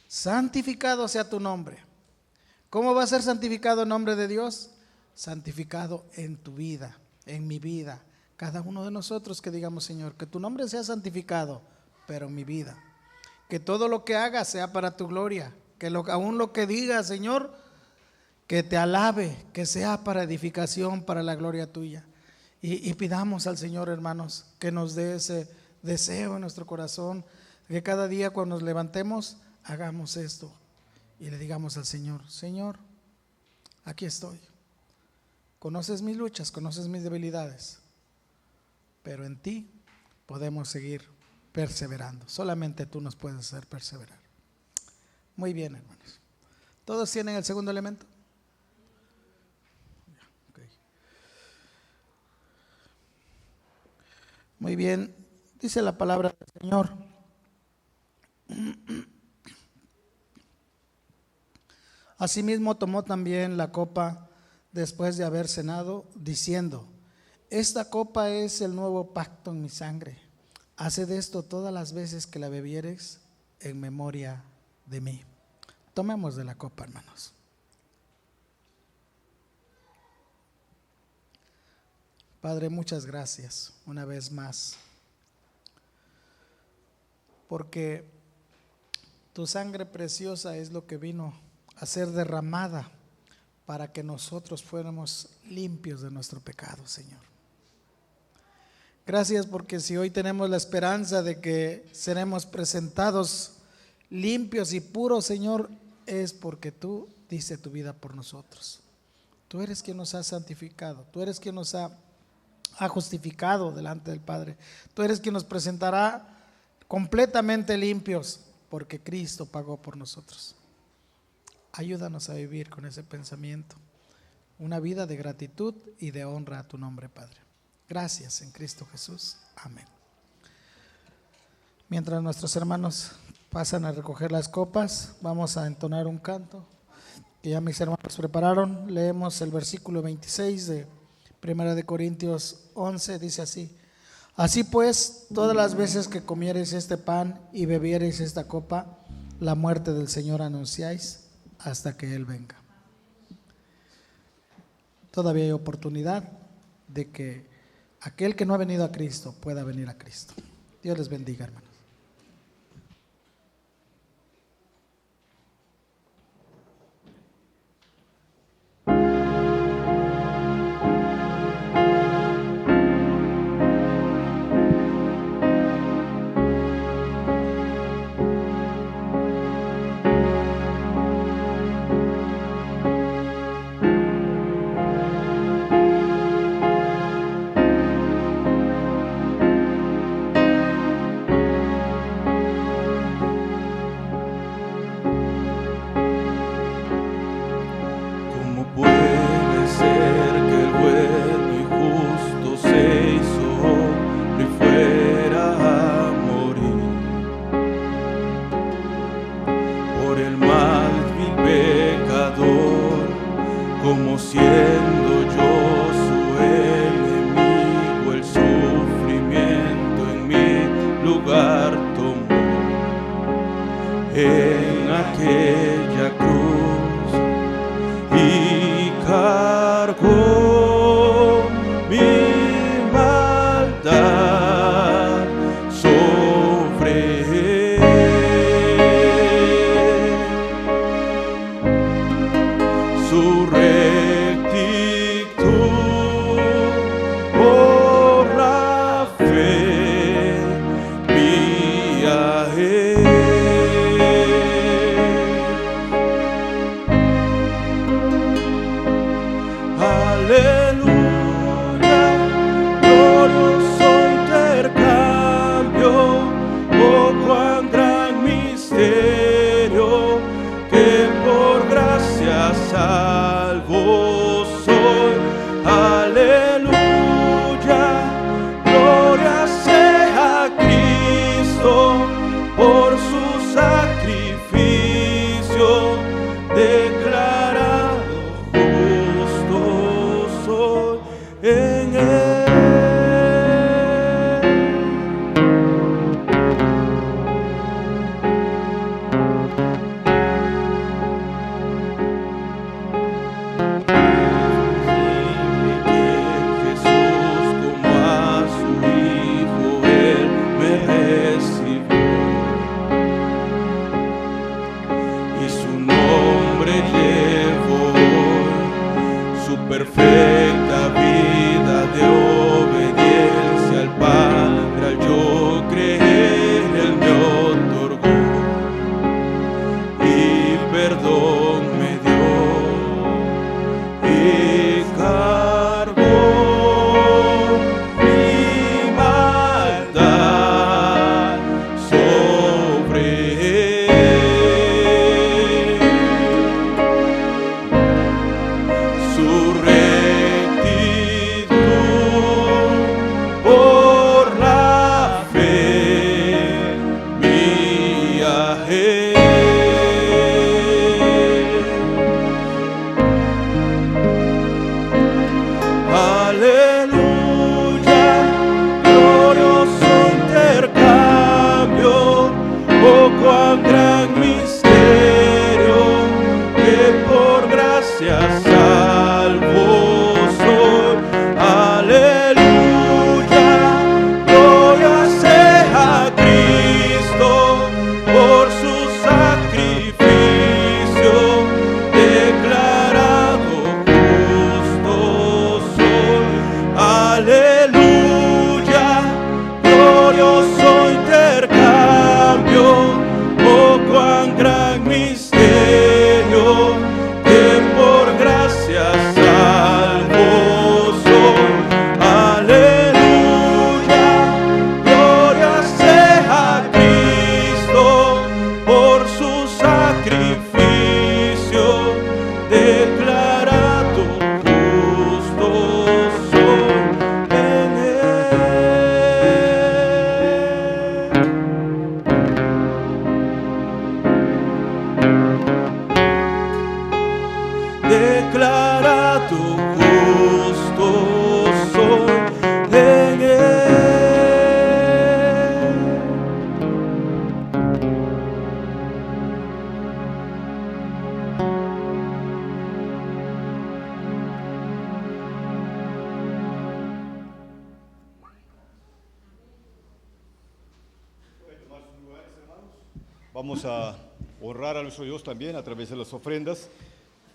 santificado sea tu nombre. ¿Cómo va a ser santificado el nombre de Dios? Santificado en tu vida, en mi vida. Cada uno de nosotros que digamos: Señor, que tu nombre sea santificado, pero en mi vida. Que todo lo que haga sea para tu gloria. Que aún lo que diga, Señor, que te alabe, que sea para edificación, para la gloria tuya. Y pidamos al Señor, hermanos, que nos dé ese deseo en nuestro corazón, que cada día cuando nos levantemos hagamos esto y le digamos al Señor: Señor, aquí estoy. Conoces mis luchas, conoces mis debilidades, pero en ti podemos seguir perseverando. Solamente tú nos puedes hacer perseverar. Muy bien, hermanos. ¿Todos tienen el segundo elemento? Okay. Muy bien. Dice la palabra del Señor: asimismo tomó también la copa después de haber cenado, diciendo: esta copa es el nuevo pacto en mi sangre. Haced esto todas las veces que la bebiereis en memoria de mí. Tomemos de la copa, hermanos. Padre, muchas gracias una vez más, porque tu sangre preciosa es lo que vino a ser derramada para que nosotros fuéramos limpios de nuestro pecado, Señor. Gracias porque si hoy tenemos la esperanza de que seremos presentados limpios y puros, Señor, es porque tú diste tu vida por nosotros. Tú eres quien nos ha santificado, tú eres quien nos ha justificado delante del Padre. Tú eres quien nos presentará completamente limpios porque Cristo pagó por nosotros. Ayúdanos a vivir con ese pensamiento, una vida de gratitud y de honra a tu nombre, Padre. Gracias en Cristo Jesús. Amén. Mientras nuestros hermanos pasan a recoger las copas, vamos a entonar un canto que ya mis hermanos prepararon. Leemos el versículo 26 de 1 de Corintios 11, dice así: así pues, todas las veces que comiereis este pan y bebiereis esta copa, la muerte del Señor anunciáis hasta que Él venga. Todavía hay oportunidad de que aquel que no ha venido a Cristo pueda venir a Cristo. Dios les bendiga, hermanos. como siendo yo su enemigo, el sufrimiento en mi lugar tomó. En aquella cruz y cargó mi maldad sobre él. Su rectitud por la fe mía es. Aleluya, glorioso intercambio, oh cuán gran misterio, que por gracia salvo soy. Aleluya, gloria sea a Cristo, por su sacrificio declarado justo soy en él. Jesús como a su Hijo Él me recibió, y su nombre llevó su perfecta vida de obediencia al Padre. Al yo creer, Él me otorgó y perdón me dio y cargó mi maldad sobre él. Su rectitud por la fe mía es. Aleluya, glorioso intercambio, oh cuán gran misterio, que por gracia salvo soy. Aleluya, gloria sea a Cristo, por su sacrificio declarado justo soy. Aleluya, glorioso intercambio, oh cuán gran misterio, que por gracia declara tu justo soy en él. Vamos a honrar a nuestro Dios también a través de las ofrendas.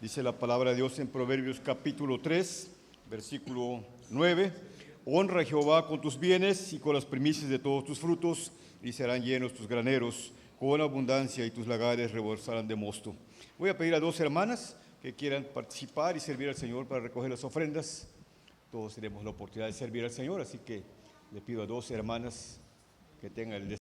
Dice la palabra de Dios en Proverbios capítulo 3, versículo 9. Honra a Jehová con tus bienes y con las primicias de todos tus frutos, y serán llenos tus graneros con abundancia, y tus lagares rebosarán de mosto. Voy a pedir a dos hermanas que quieran participar y servir al Señor para recoger las ofrendas. Todos tenemos la oportunidad de servir al Señor, así que le pido a dos hermanas que tengan el deseo